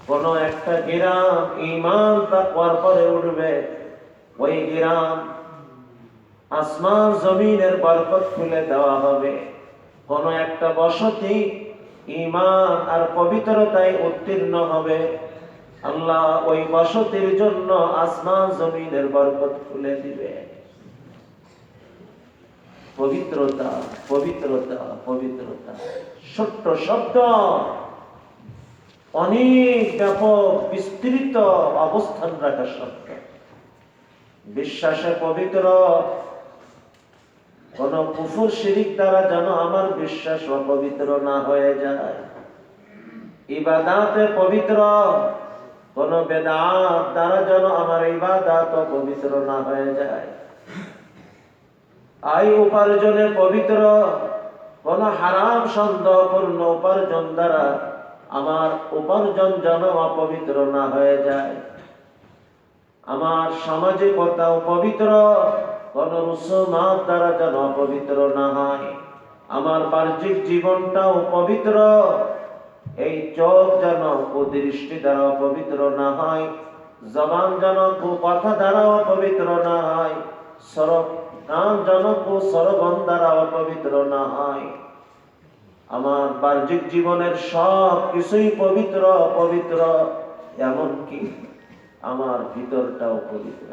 কোন একটা গ্রাম ঈমান তাকওয়ার পরে উঠবে, ওই গ্রাম আসমান জমিনের বরকত খুলে দেওয়া হবে। কোন একটা বসতি ঈমান আর পবিত্রতায় উত্তীর্ণ হবে, আল্লাহ ওই বসতির জন্য আসমান জমিনের বরকত খুলে দিবে। পবিত্রতা, পবিত্রতা, পবিত্রতা, ছোট্ট শব্দ, অনেক ব্যাপক বিস্তৃত অবস্থান রাখা শব্দ। বিশ্বাসে পবিত্র, কোন কুফর শিরিক দ্বারা যেন আমার বিশ্বাস অপবিত্র না হয়ে যায়। ইবাদাতে পবিত্র, কোন বেদাত দ্বারা যেন আমার ইবাদত পবিত্র না হয়ে যায়। আয় উপার্জনে পবিত্র, কোন হারাম সন্দেহপূর্ণ উপার্জন দ্বারা আমার উপার্জন যেন অপবিত্র না হয়ে যায়, আমার সামাজিকতা পবিত্র, কোন রুসুমাত দ্বারা যেন অপবিত্র না হয়, আমার বাহ্যিক জীবনটাও পবিত্র, এই চোখ যেন কুদৃষ্টি দ্বারা অপবিত্র না হয়, জবান যেন কুকথা দ্বারা অপবিত্র না হয়, কান যেন কুশ্রবণ দ্বারা অপবিত্র না হয়। আমার বাহ্যিক জীবনের সব কিছুই পবিত্র পবিত্র, এমনকি আমার ভিতরটাও পবিত্র।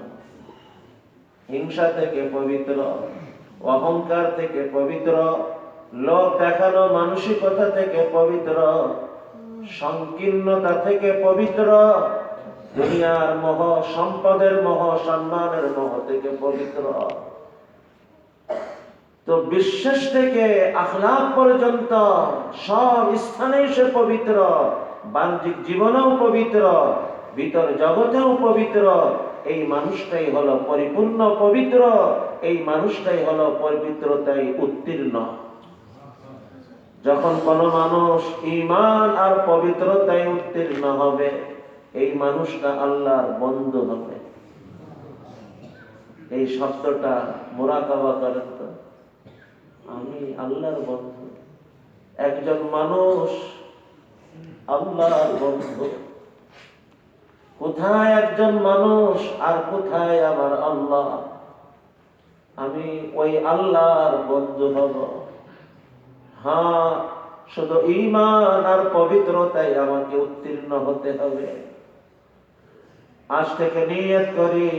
হিংসা থেকে পবিত্র, অহংকার থেকে পবিত্র, লোক দেখানো মানসিকতা থেকে পবিত্র, সংকীর্ণতা থেকে পবিত্র, দুনিয়ার মোহ, সম্পদের মোহ, সম্মানের মোহ থেকে পবিত্র। তো বিশ্বাস থেকে আখলাক পর্যন্ত সব স্থানেই সে পবিত্র, বাহ্যিক জীবনেও পবিত্র, ভিতর জগতেও পবিত্র। এই মানুষটাই হলো পরিপূর্ণ পবিত্র, এই মানুষটাই হলো পবিত্রতায় উত্তীর্ণ। যখন কোন মানুষ ঈমান আর পবিত্রতায় উত্তীর্ণ হবে, এই মানুষটা আল্লাহর বন্ধু হবে। এই শব্দটা মুরাকাবা করেন তো, আমি আল্লাহর বন্ধু। একজন মানুষ আল্লাহর বন্ধু, কোথায় একজন মানুষ আর কোথায় আমার আল্লাহ? আমি ওই আল্লাহর বন্ধু হব। হ্যাঁ, শুধু ঈমান আর পবিত্রতায় আমাকে উত্তীর্ণ হতে হবে। আজ থেকে নিয়ত করি,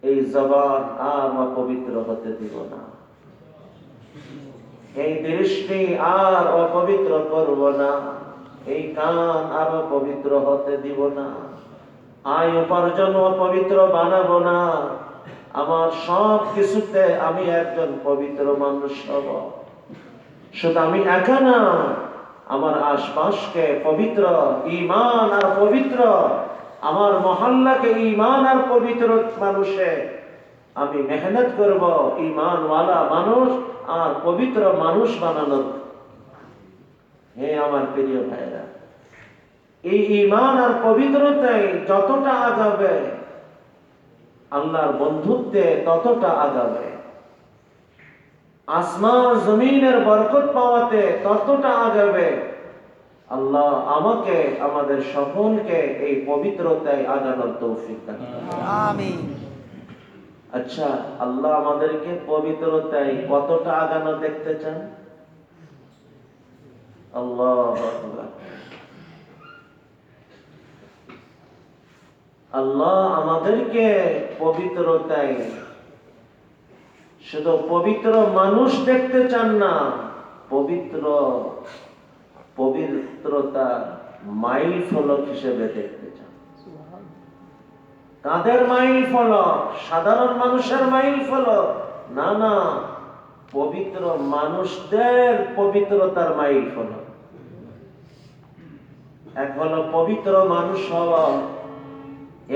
এই জবান আর অপবিত্র হতে দিব না, এই দৃষ্টি আর অপবিত্র করব না, এই কান আর অপবিত্র হতে দিব না, আয় উপার্জন অপবিত্র বানাবো না। আমার সব কিছুতে আমি একজন পবিত্র মানুষ হব। শুধু আমি একা না, আমার আশপাশকে পবিত্র ঈমান আর পবিত্র, আমার মহল্লাকে ঈমান আর পবিত্র মানুষে আমি মেহনত করব, ঈমানওয়ালা মানুষ আর পবিত্র মানুষ বানানোর। হে আমার প্রিয় ভাইরা, এই ঈমান আর পবিত্রতাই যতটা আগাবে, আল্লাহর বন্ধুত্বে ততটা আগাবে, আসমান জমিনের বরকত পাওয়াতে ততটা আগাবে। আল্লাহ আমাকে, আমাদের সকলকে এই পবিত্রতায় আগানোর তৌফিক দান করুন। আমিন। আচ্ছা, আল্লাহ আমাদেরকে পবিত্রতায় কতটা আগানো দেখতে চান? আল্লাহু আকবার। আল্লাহ আমাদেরকে পবিত্রতায় শুধু পবিত্র মানুষ দেখতে চান না, পবিত্রতা মাইল ফলক হিসেবে দেখতে চান। কাদের মাইল ফলক? সাধারণ মানুষের মাইল ফলক না, না, পবিত্র মানুষদের পবিত্রতার মাইল ফলক। এক হলো পবিত্র মানুষ হওয়া,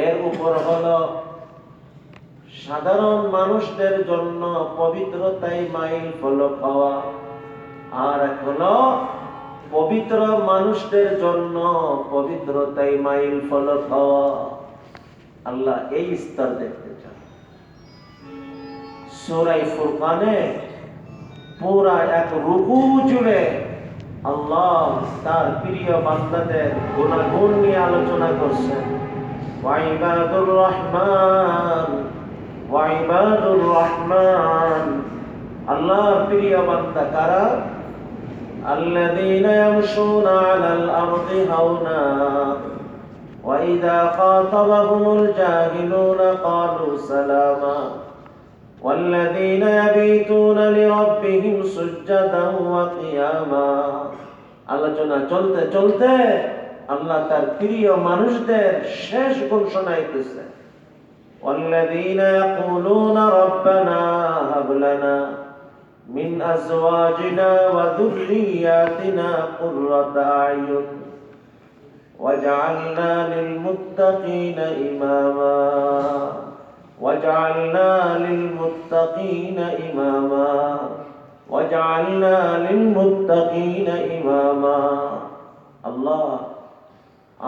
এর উপর হলো সাধারণ মানুষদের জন্য পবিত্রতাই মাইল ফলক হওয়া, আর এক হলো পবিত্র মানুষদের জন্য পবিত্রতাই মাইল ফলক হওয়া। আল্লাহ এই স্তর দেখতে চান। সূরা ফুরকানে পুরা এক রুকু জুড়ে আল্লাহ তার প্রিয় বান্দাদের গুণাগুণ নিয়ে আলোচনা করছেন। ওয়াইবাদুর রহমান, আল্লাহর প্রিয় বান্দা কারা? আল্লাযীনা ইয়ামশুনা আলাল আরদি হাওনা ওয়া ইযা খাতাবাহুমুল জাহিলুনা ক্বালু সালামা ওয়াল্লাযীনা ইয়াবিতুনা লিরাব্বিহিম সুজদান ওয়া কিয়ামা। আলোচনা চলতে চলতে আল্লাহ তার প্রিয় মানুষদের শেষ গুণ শোনাইতেছে। ওয়াল্লাযীনা ইয়াকুলুনা রাব্বানা হাব লানা মিন আজওয়াজিনা ওয়া যুররিয়াতিনা কুররাতা আয়ুন ওয়াজআলনা লিল মুত্তাকিনা ইমামা ওয়াজআলনা লিল মুত্তাকিনা ইমামা ওয়াজআলনা লিল মুত্তাকিনা ইমামা। আল্লাহ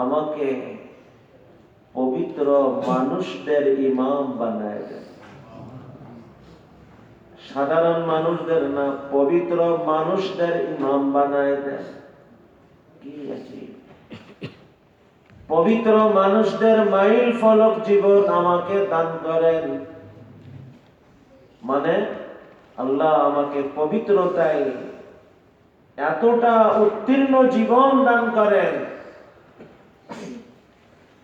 আমাকে পবিত্র মানুষদের ইমাম বানায় দেন। সাধারণ মানুষদের না, পবিত্র মানুষদের ইমাম বানায় দেন। কি আছে? পবিত্র মানুষদের মাইল ফলক জীবন আমাকে দান করেন। মানে আল্লাহ আমাকে পবিত্রতায় এতটা উত্তীর্ণ জীবন দান করেন,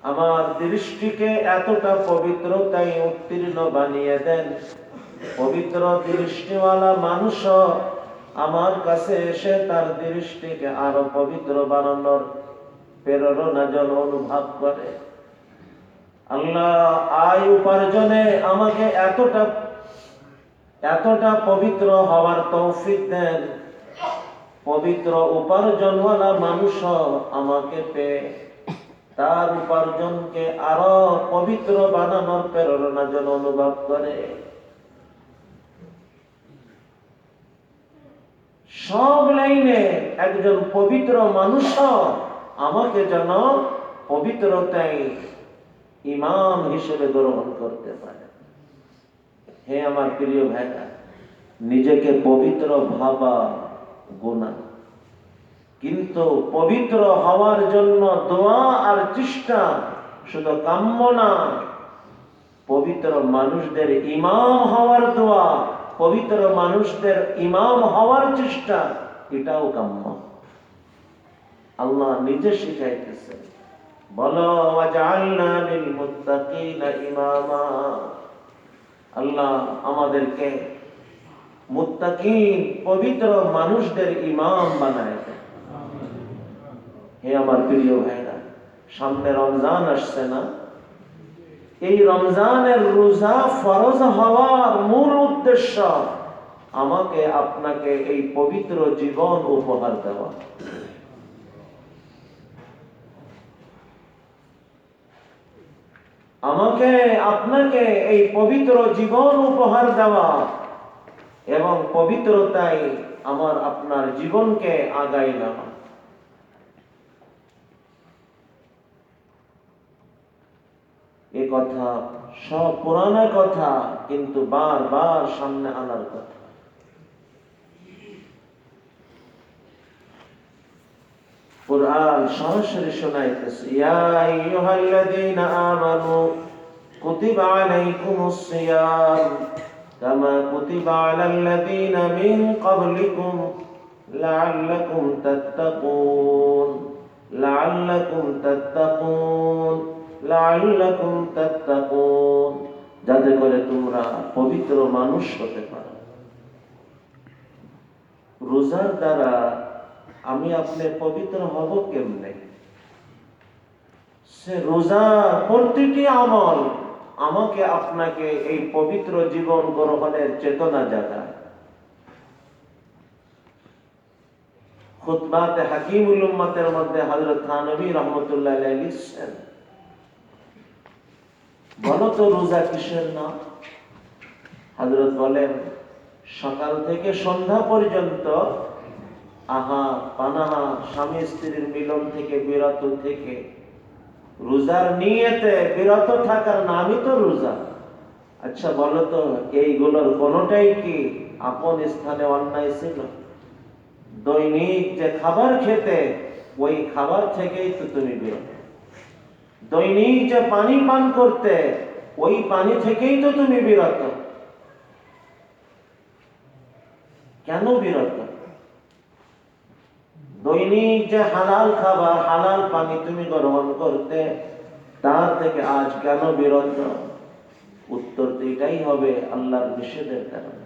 আমার দৃষ্টিকে এতটা পবিত্রতায় উত্তীর্ণ বানিয়ে দেন, পবিত্র দৃষ্টিওয়ালা মানুষ আমার কাছে এসে তার দৃষ্টিকে আরো পবিত্র বানানোর প্রেরণা যেন অনুভব করে। আল্লাহ আয় উপার্জনে আমাকে এতটা পবিত্র হওয়ার তৌফিক দেন, পবিত্র উপার্জনওয়ালা মানুষ আমাকে পেয়ে তার উপার্জনকে আরো পবিত্র বানানোর প্রেরণা যেন অনুভব করে। সব লাইনে একজন পবিত্র মানুষ আমাকে যেন পবিত্রতায় ইমাম হিসেবে গ্রহণ করতে পারে। হে আমার প্রিয় ভাইরা, নিজেকে পবিত্র ভাবা গুনাহ, কিন্তু পবিত্র হওয়ার জন্য দোয়া আর চেষ্টা শুধু কাম্য না, পবিত্র মানুষদের ইমাম হওয়ার দোয়া, পবিত্র মানুষদের ইমাম হওয়ার চেষ্টা, এটাও কাম্য। আল্লাহ নিজে শিখাইতেছে, বলো ওয়াজআলনা লিল মুত্তাকিনা ইমামা। আল্লাহ আমাদেরকে মুত্তাকিন পবিত্র মানুষদের ইমাম বানায় দেন। হে আমার প্রিয় ভাইরা, সামনে রমজান আসছে না? এই রমজানের রোজা ফরজ হওয়ার মূল উদ্দেশ্য আমাকে আপনাকে এই পবিত্র জীবন উপহার দেওয়া। আমাকে আপনাকে এই পবিত্র জীবন উপহার দেওয়া এবং পবিত্রতায় আমার আপনার জীবনকে আগায় নেওয়া। এ কথা সব পুরানা কথা, কিন্তু বারবার সামনে আনার কথা। কুরআন সরাসরি শোনাইতেছে, ইয়া আইয়ুহাল্লাযীনা আমানু কুতিবা আলাইকুমুস সিয়াম কামা কুতিবা আলাল্লাযীনা মিন ক্বাবলিকুম লাআল্লাকুম তাত্তাকুন লাআল্লাকুম তাত্তাকুন লাআল্লাকুম তাত্তাকুন, যাতে করে তোমরা পবিত্র মানুষ হতে পারো। রোজার দ্বারা আমি আপনি পবিত্র হব কেমনে? সে রোজার প্রতিটি আমল আমাকে আপনাকে এই পবিত্র জীবন গ্রহণের চেতনা জাগায়। খুতবাতে হাকিমুল উম্মতের মধ্যে হযরত থানভী রাহমাতুল্লাহ আলাইহি লিখছেন, বলো তো রোজা কিসের নাম? হযরত বলেন, সকাল থেকে সন্ধ্যা পর্যন্ত আহা পানাহা স্বামী স্ত্রীর মিলন থেকে বিরত থেকে রোজার নিয়তে বিরত থাকার নামই তো রোজা। আচ্ছা বলো তো, এইগুলোর কোনোটাই কি আপন স্থানে অন্যায় ছিল? দৈনিক যে খাবার খেতে, ওই খাবার থেকেই তো তুমি বিরত। দৈনিক যে পানি পান করতে, ওই পানি থেকেই তো তুমি বিরত। কেন বিরত? দৈনিক যে হালাল খাবার, হালাল পানি তুমি গ্রহণ করতে, তার থেকে আজ কেন বিরত? উত্তর তো এটাই হবে, আল্লাহর নিষেধের কারণে।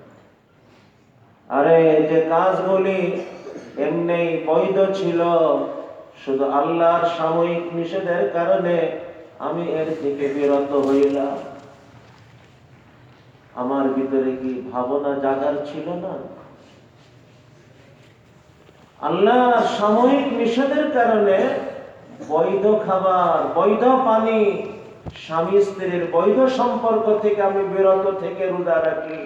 আরে যে কাজগুলি এমনি বৈধ ছিল, শুধু আল্লাহর সাময়িক নিষেধের কারণে আমি এর থেকে বিরত হইলাম। আমার ভিতরে কি ভাবনা জাগার ছিল না? আল্লাহর সাময়িক নিষেধের কারণে বৈধ খাবার, বৈধ পানি স্বামী স্ত্রীর বৈধ সম্পর্ক থেকে আমি বিরত থেকে রোজা রাখি।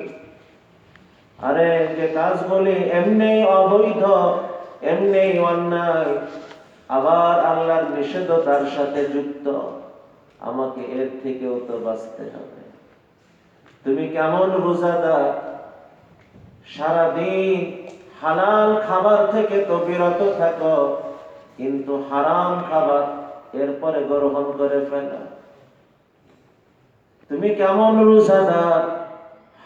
আরে যে কাজগুলি এমনি অবৈধ, এমনি অন্যায়, আবার আল্লাহর নিষেধতার সাথে যুক্ত, আমাকে এর থেকেও তো বাঁচতে হবে। তুমি কেমন রোজাদার, সারাদিন হালাল খাবার থেকে তো বিরত থাকো, কিন্তু হারাম খাবার এরপরে গ্রহণ করে ফেলো। তুমি কেমন রোজাদার,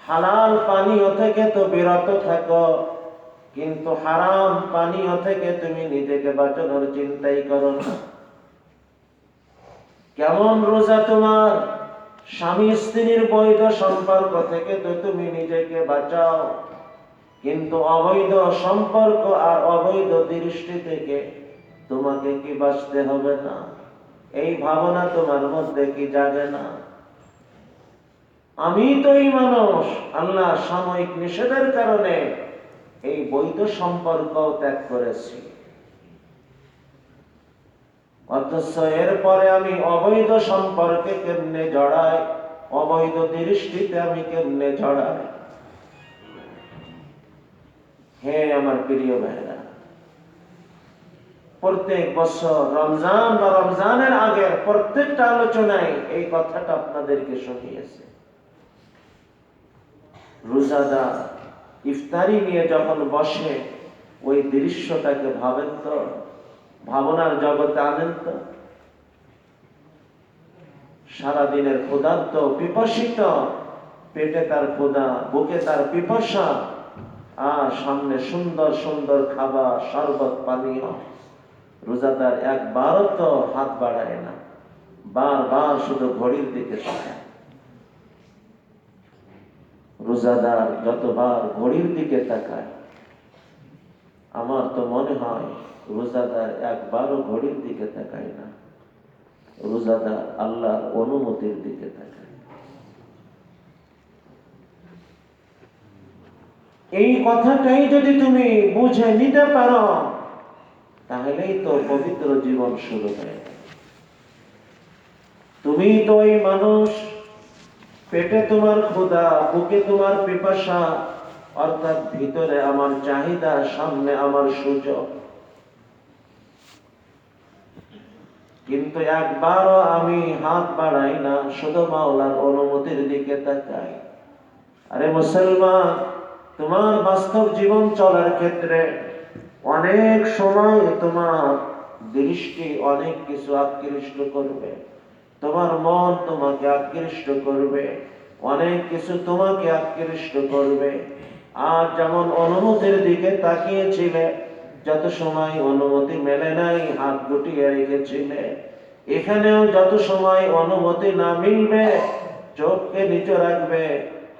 হালাল পানীয় থেকে তো বিরত থাকো, কিন্তু হারাম পানীয় থেকে তুমি নিজেকে বাঁচানোর চিন্তাই করো না। কেমন রোজা তোমার, স্বামী স্ত্রীর বৈধ সম্পর্ক থেকে তো তুমি নিজেকে বাঁচাও, কিন্তু অবৈধ সম্পর্ক আর অবৈধ দৃষ্টি থেকে তোমাকে কি বাঁচতে হবে না? এই ভাবনা তোমার মধ্যে কি জাগে না? আমি তো এই মানুষ, আল্লাহ সাময়িক নিষেধের কারণে এই বৈধ সম্পর্ক ত্যাগ করেছি, অথচ এরপরে আমি অবৈধ সম্পর্কে কেমনে জড়াই, অবৈধ দৃষ্টিতে আমি কেমনে জড়াই। হে আমার প্রিয় ভাইরা, প্রত্যেক বছর রমজান বা রমজানের আগে প্রত্যেকটা আলোচনায় এই কথাটা আপনাদেরকে শুনিয়েছে। রোজাদার ইফতারি নিয়ে যখন বসে, ওই দৃশ্যটাকে ভাবেন তো, ভাবনার জগতে আনেন তো। সারাদিনের ক্ষুধার্ত পিপাসিত, পেটে তার ক্ষুধা, বুকে তার পিপাসা, আর সামনে সুন্দর সুন্দর খাবার, শরবত, পানীয়। রোজাদার একবারও তো হাত বাড়ায় না, বারবার শুধু ঘড়ির দিকে তাকায়। রোজাদার যতবার ঘড়ির দিকে তাকায়, আমার তো মনে হয় রোজাদার একবারও ঘড়ির দিকে তাকায় না, রোজাদার আল্লাহর অনুমতির দিকে তাকায়। এই কথাটাই যদি তুমি বুঝে নিতে পারো, তাহলেই তো পবিত্র জীবন শুরু হয়। তুমি তো এই মানুষ, পেটে তোমার ক্ষুধা, বুকে তোমার পিপাসা, অর্থাৎ ভিতরে আমার চাহিদা, সামনে আমার সুযোগ, কিন্তু একবারও আমি হাত বাড়াই না, শুধু মাওলার অনুমতির দিকে তাকাই। আরে মুসলমান, তোমার বাস্তব জীবন চলার ক্ষেত্রে অনেক সময় তোমার দৃষ্টি অনেক কিছু আকৃষ্ট করবে, তোমার মন তোমাকে আকৃষ্ট করবে, অনেক কিছু তোমাকে আকৃষ্ট করবে। আর যেমন অনুমতির দিকে তাকিয়েছিলে, যত সময় অনুমতি মেলে নাই হাত গুটিয়ে রেখেছিলে, এখানেও যত সময় অনুমতি না মিলবে চোখকে নিচে রাখবে,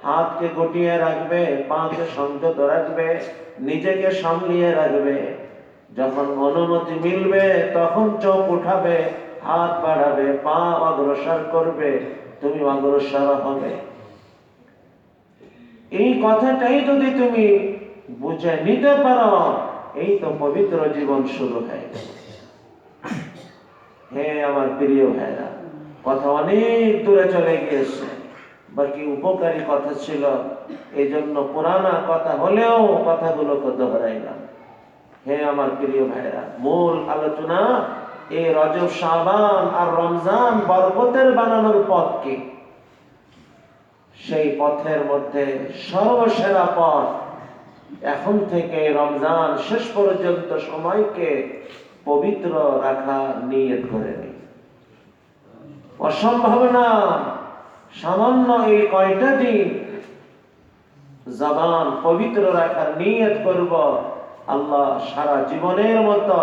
হাতকে গুটিয়ে রাখবে, পাকে সংযত রাখবে, নিজেকে সামলিয়ে রাখবে। যখন অনুমতি মিলবে তখন চোখ উঠাবে, হাত বাড়াবে, পা অগ্রসর করবে, তুমি অগ্রসর হবে। এই কথাটাই যদি তুমি বুঝে নিতে পারো, এই তো পবিত্র জীবন শুরু হয়। হে আমার প্রিয় ভাইরা, কথা অনেক দূরে চলে গিয়েছে, বাকি উপকারী কথা ছিল, এই জন্য পুরানা কথা হলেও কথাগুলোকে দোহরাইলাম। হে আমার প্রিয় ভাইরা, মূল আলোচনা এই রজব, শাবান আর রমজান বরকতের বানানোর পথ কি। সেই পথের মধ্যে সর্বসেরা পথ, এখন থেকে রমজান শেষ পর্যন্ত সময়কে পবিত্র রাখা নিয়ত করে নিই। অসম্ভব না, সামান্য এই কয়টা দিন জবান পবিত্র রাখার নিয়ত করব, আল্লাহ সারা জীবনের মতো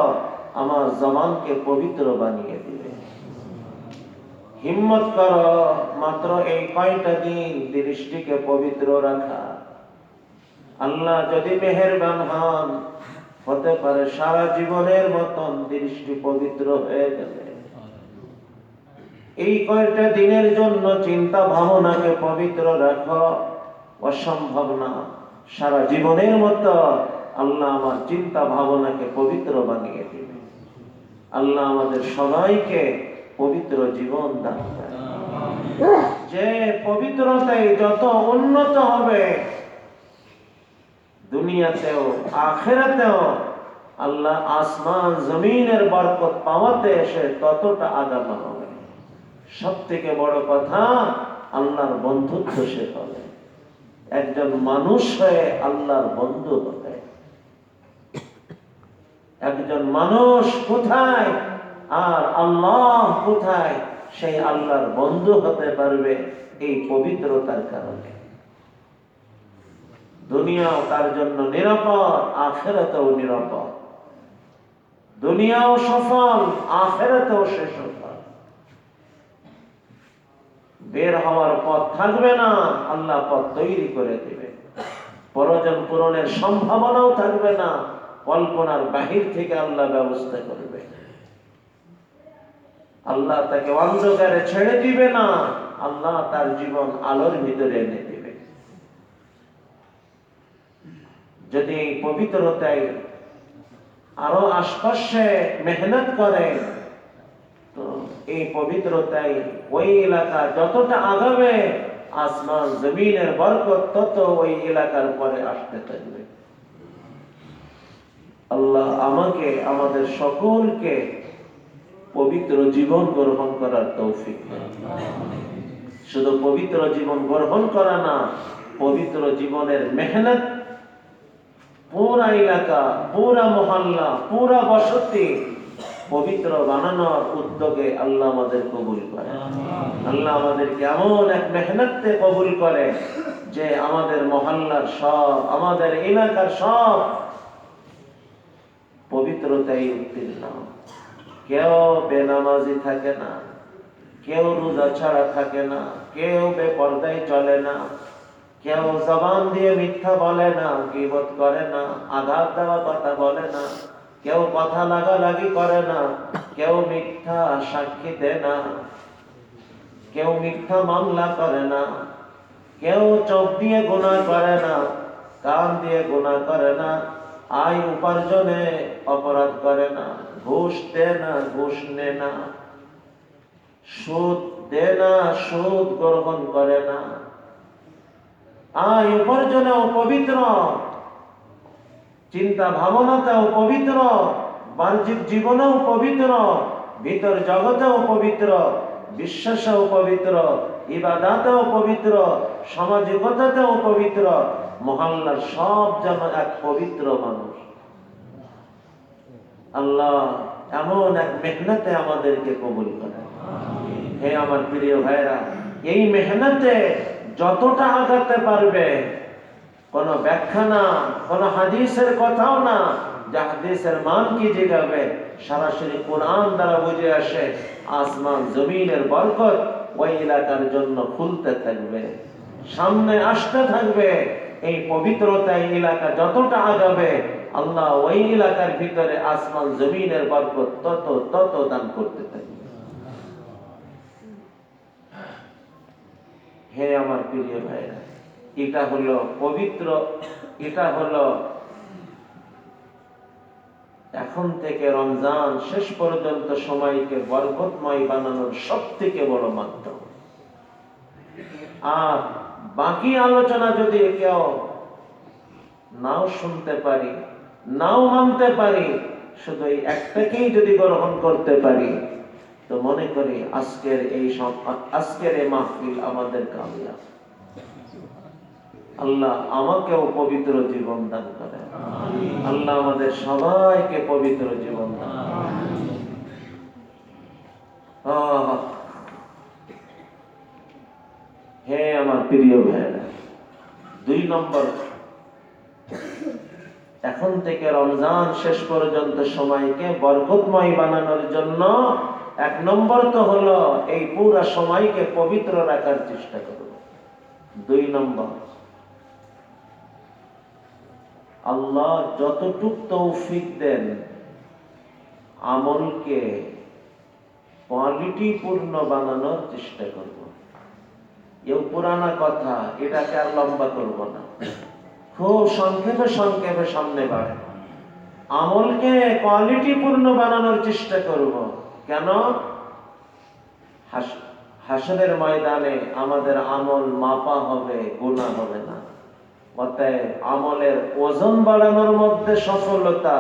আমার জবানকে পবিত্র বানিয়ে দিবে। হিম্মত করো, মাত্র এই কয়টা দিন দৃষ্টিকে পবিত্র রাখা। আল্লাহ যদি মেহেরবান হন, হতে পারে সারা জীবনের মতন দৃষ্টি পবিত্র হয়ে যাবে। এই কয়টা দিনের জন্য চিন্তা ভাবনাকে পবিত্র রাখো, অসম্ভব না, সারা জীবনের মতো আল্লাহ আমার চিন্তা ভাবনাকে পবিত্র বানিয়ে দিবে। আল্লাহ আমাদের সবাইকে পবিত্র জীবন দান করেন। যে পবিত্রতায় যত উন্নত হবে দুনিয়াতেও আখিরাতেও আল্লাহ আসমান জমিনের বরকত পাওয়াতে এসে ততটা আগানো হবে। সব থেকে বড় কথা আল্লাহর বন্ধুত্ব সে হবে। একজন মানুষ হয়ে আল্লাহর বন্ধু হবে। একজন মানুষ কোথায় আর আল্লাহ কোথায়, সেই আল্লাহর বন্ধু হতে পারবে এই পবিত্রতার কারণে। দুনিয়াও তার জন্য নিরাপদ, আখিরাতেও নিরাপদ। দুনিয়াও সফল, আখিরাতেও সে সফল। বের হওয়ার পথ থাকবে না, আল্লাহ পথ তৈরি করে দিবে। প্রয়োজন পূরণের সম্ভাবনাও থাকবে না, কল্পনার বাহির থেকে আল্লাহ ব্যবস্থা করবে। আল্লাহ তাকে অন্ধকারে ছেড়ে দিবে না, আল্লাহ তার জীবন আলোর ভিতরে এনে দিবে। যদি এই পবিত্রতায় আরো আশপাশে মেহনত করে তো এই পবিত্রতায় ওই এলাকা যতটা আগাবে আসমান জমিনের বরকত তত ওই এলাকার পরে আসতে থাকবে। আল্লাহ আমাকে আমাদের সকলকে পবিত্র জীবন গ্রহণ করার তৌফিক দেন। শুধু পবিত্র জীবন গ্রহণ করা না, পবিত্র জীবনের মেহনত পুরা এলাকা, পুরা মহল্লা, পুরা বসতি পবিত্র বানানোর উদ্যোগে আল্লাহ আমাদের কবুল করে। আল্লাহ আমাদেরকে এমন এক মেহনতে কবুল করে যে আমাদের মহল্লার সব, আমাদের এলাকার সব পবিত্রতাই উত্তীর্ণ। কেউ বেনামাজি থাকে না, কেউ রোজা ছাড়া থাকে না, কেউ বেপরদায় চলে না, কেউ জবান দিয়ে মিথ্যা বলে না, গীবত করে না, আঘাত দেওয়া কথা বলে না, কেউ কথা লাগালাগি করে না, কেউ মিথ্যা সাক্ষী দেয় না, কেউ মিথ্যা মামলা করে না, কেউ চোখ দিয়ে গুনাহ করে না, কান দিয়ে গুনাহ করে না, আয় উপার্জনে অপরাধ করে না, ঘুষ দেয় না, ঘুষ নেয় না, সুদ দেয় না, সুদ গ্রহণ করে না, আয় উপার্জনেও পবিত্র, চিন্তা ভাবনাতেও পবিত্র, বাহ্যিক জীবনেও পবিত্র, ভিতর জগতেও পবিত্র, বিশ্বাসেও পবিত্র, ইবাদতেও পবিত্র, সামাজিকতাতেও পবিত্র, মহল্লার সব যেন এক পবিত্র মানুষ। আল্লাহ এমন এক মেহনতে আমাদেরকে কবুল করে। হে আমার প্রিয় ভাইরা, এই মেহনতে যতটা আগাতে পারবে, কোন ব্যাখ্যা না, কোন হাদিসের কথাও না, যে হাদিসের মান কি জিগাবে, সরাসরি কোরআন দ্বারা বুঝে আসে আসমান জমিনের বরকত ওই এলাকার জন্য খুলতে থাকবে, সামনে আসতে থাকবে। এই পবিত্রতা এই এলাকা যতটা আগাবে আল্লাহ ওই এলাকার ভিতরে আসমান জমিনের বরকত তত তত দান করতে থাকবে। হে আমার প্রিয় ভাইরা, এটা হলো পবিত্র, এটা হলো এখন থেকে রমজান শেষ পর্যন্ত সময়কে বরকতময় বানানোর সব থেকে বড় মাধ্যম। আর বাকি আলোচনা যদি কেউ নাও শুনতে পারি, নাও মানতে পারি, শুধু এই একটাকেই যদি গ্রহণ করতে পারি, তো মনে করি আজকের এই মাহফিল আমাদের কামিয়াব। আল্লাহ আমাকেও পবিত্র জীবন দান করেন। আল্লাহ আমাদের সবাইকে পবিত্র জীবন দান করেন। হে আমার প্রিয় ভাইরা, 2 নম্বর, এখন থেকে রমজান শেষ পর্যন্ত সময়কে বরকতময় বানানোর জন্য 1 নম্বর তো হলো এই পুরা সময়কে পবিত্র রাখার চেষ্টা করব। 2 নম্বর, আল্লাহ যতটুক তৌফিক দেন আমলকে কোয়ালিটি পূর্ণ বানানোর চেষ্টা করব। এও পুরানা কথা, এটাকে আর লম্বা করব না, খুব সংক্ষেপে সংক্ষেপে সামনে বাড়ে। আমলকে কোয়ালিটি পূর্ণ বানানোর চেষ্টা করব। কেন? হাসরের ময়দানে আমাদের আমল মাপা হবে, গুনাহ হবে না। অতএব আমলের ওজন বাড়ানোর মধ্যে সফলতা,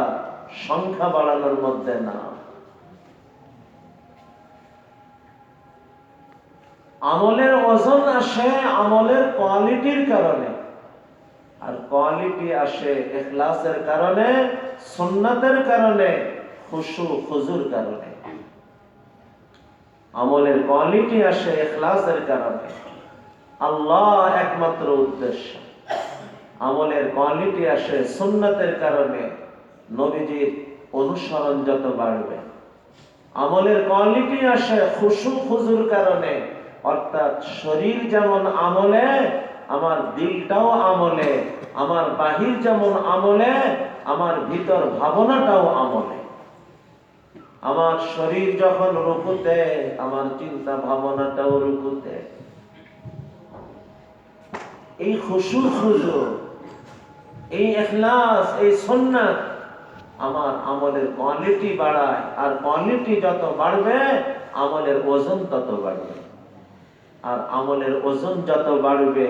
সংখ্যা বাড়ানোর মধ্যে না। আমলের ওজন আসে আমলের কোয়ালিটির কারণে, আর কোয়ালিটি আসে ইখলাসের কারণে, সুন্নাতের কারণে, খুশু খুজুর কারণে। আমলের কোয়ালিটি আসে ইখলাসের কারণে, আল্লাহ একমাত্র উদ্দেশ্য। আমলের কোয়ালিটি আসে সুন্নাতের কারণে, নবীজির অনুসরণ যত বাড়বে। আমলের কোয়ালিটি আসে খুশু খুজুর কারণে, অর্থাৎ শরীর যেমন আমলে, আমার দিলটাও আমলে, আমার বাহির যেমন আমলে, আমার ভিতর ভাবনাটাও আমলে। আমার শরীর যখন রুকুতে, আমার চিন্তা ভাবনাটাও রুকুতে। এই খুশু খুজু, এই ইখলাস, এই সুন্নাত আমার আমলের কোয়ালিটি বাড়ায়, আর কোয়ালিটি যত বাড়বে আমলের ওজন তত বাড়বে, আর আমলের ওজন যত বাড়বে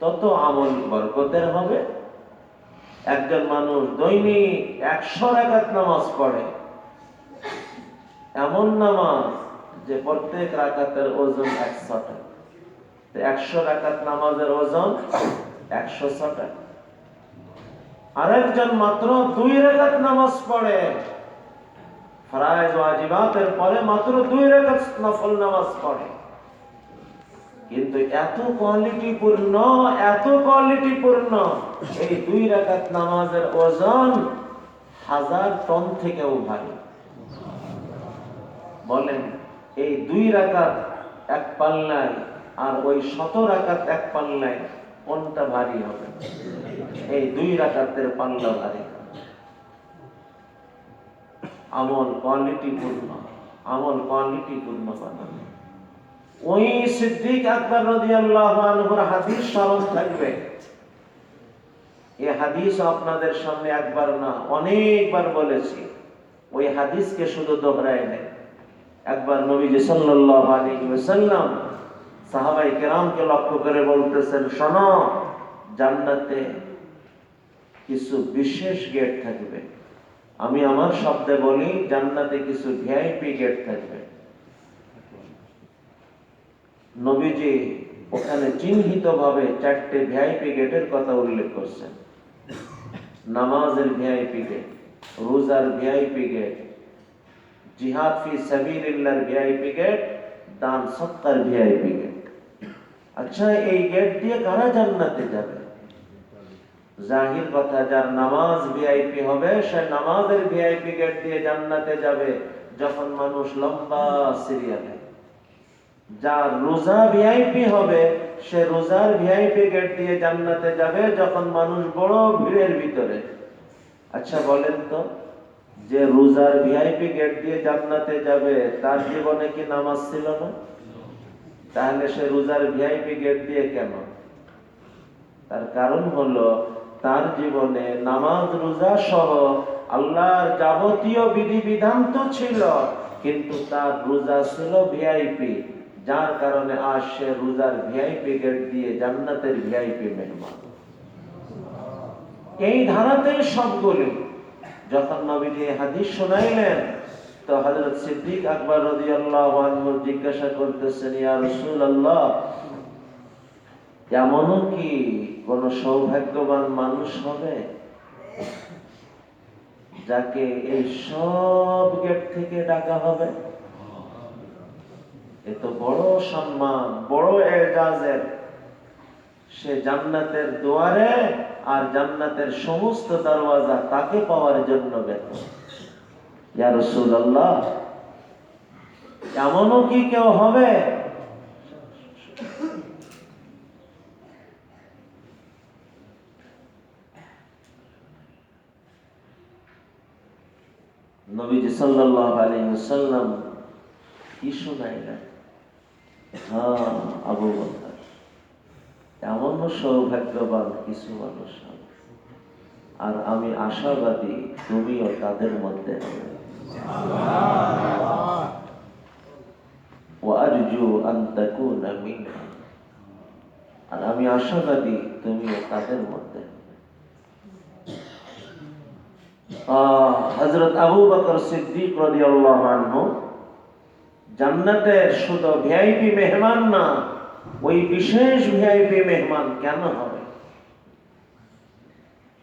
তত আমল বরকতের হবে। একজন মানুষ দৈনিক 100 রাকাত নামাজ পড়ে, এমন নামাজ যে প্রত্যেক রাকাতের ওজন 100 টাকা। 100 রাকাত নামাজের ওজন 106 টাকা। আরেকজন মাত্র 2 রাকাত নামাজ পড়ে, ফরজ ওয়াজিবাতের পরে মাত্র 2 রাকাত নফল নামাজ পড়ে, কিন্তু এত কোয়ালিটিপূর্ণ, এত কোয়ালিটিপূর্ণ, এই 2 রাকাত নামাজের ওজন 1000 টন থেকেও ভারী। বলেন এই 2 রাকাত এক পাল্লায় আর ওই 100 রাকাত এক পাল্লায় কোনটা ভারী হবে? এই 2 রাকাতের পাল্লা ভারী। আমল কোয়ালিটিপূর্ণ, আমল কোয়ালিটিপূর্ণ বানানো। ওই সিদ্দিক আকবর রাদিয়াল্লাহু আনহুর হাদিস স্মরণ থাকবে। এই হাদিস আপনাদের সামনে একবার না অনেকবার বলেছি। ওই হাদিসকে শুধু দোহরাই নেই। একবার নবীজি সাল্লাল্লাহু আলাইহি ওয়াসাল্লাম সাহাবায়ে কেরামকে লক্ষ্য করে বলতেছেন, শোনো, জান্নাতে কিছু বিশেষ গেট থাকবে। আমি আমার শব্দে বলি, জান্নাতে কিছু ভিআইপি গেট থাকবে। নবীজি ওখানে চিহ্নিত ভাবে 4টে ভিআইপি গেটের কথা উল্লেখ করছেন। নামাজের ভিআইপি গেট, রোজার ভিআইপি গেট, জিহাদ ফি সাবিলিল্লাহর ভিআইপি গেট, দান সদকার ভিআইপি গেট। আচ্ছা, এই গেট দিয়ে কারা জান্নাতে যাবে? জাহির কথা, যার নামাজ ভিআইপি হবে সে নামাজের ভিআইপি গেট দিয়ে জান্নাতে যাবে, যখন মানুষ লম্বা সিরিয়ালে। যার রোজা ভিআইপি হবে সে রোজার ভিআইপি গেট দিয়ে জান্নাতে যাবে, যখন মানুষ বড় ভিড়ের ভিতরে। আচ্ছা বলেন তো, যে রোজার ভিআইপি গেট দিয়ে জান্নাতে যাবে তার জীবনে কি নামাজ ছিল না? তাহলে সে রোজার ভিআইপি গেট দিয়ে কেন? তার কারণ হলো তার জীবনে নামাজ রোজা সহ আল্লাহর যাবতীয় বিধিবিধান তো ছিল, কিন্তু তার রোজা ছিল ভিআইপি, যার কারণে আজ সে রোজার ভিআইপি গেট দিয়ে জান্নাতের ভিআইপি মেহমান। এই ধারাতেই সবগুলি। যখন নবীজি হাদিস শোনাইলেন তো হযরত সিদ্দিক আকবর রাদিয়াল্লাহু আনহু জিজ্ঞাসা করতেছেন, ইয়া রাসূলুল্লাহ, এমনও কি কোন সৌভাগ্যবান মানুষ হবে যাকে এই সব গেট থেকে ডাকা হবে? এত বড় সম্মান, বড় এজাজের, সে জান্নাতের দুয়ারে আর জান্নাতের সমস্ত দরওয়াজা তাকে পাওয়ার জন্য ব্যস্ত। ইয়া রাসূলুল্লাহ, এমনও কি কেউ হবে? নবীজি সাল্লাল্লাহু আলাইহি ওয়াসাল্লাম কি শুনাইলেন? হ্যাঁ আবু বকর, এমনও সৌভাগ্যবান কিছু মানুষ হবে, আর আমি আশাবাদী তুমিও তাদের মধ্যে হবে। ওয়ারজু আন তাকুনা আমি আশাবাদী তুমিও তাদের মধ্যে। হযরত আবু বকর সিদ্দিক রাদিয়াল্লাহু আনহু জান্নাতের শুধু ভিআইপি মেহমান না, ওই বিশেষ ভিআইপি মেহমান কেন হবে?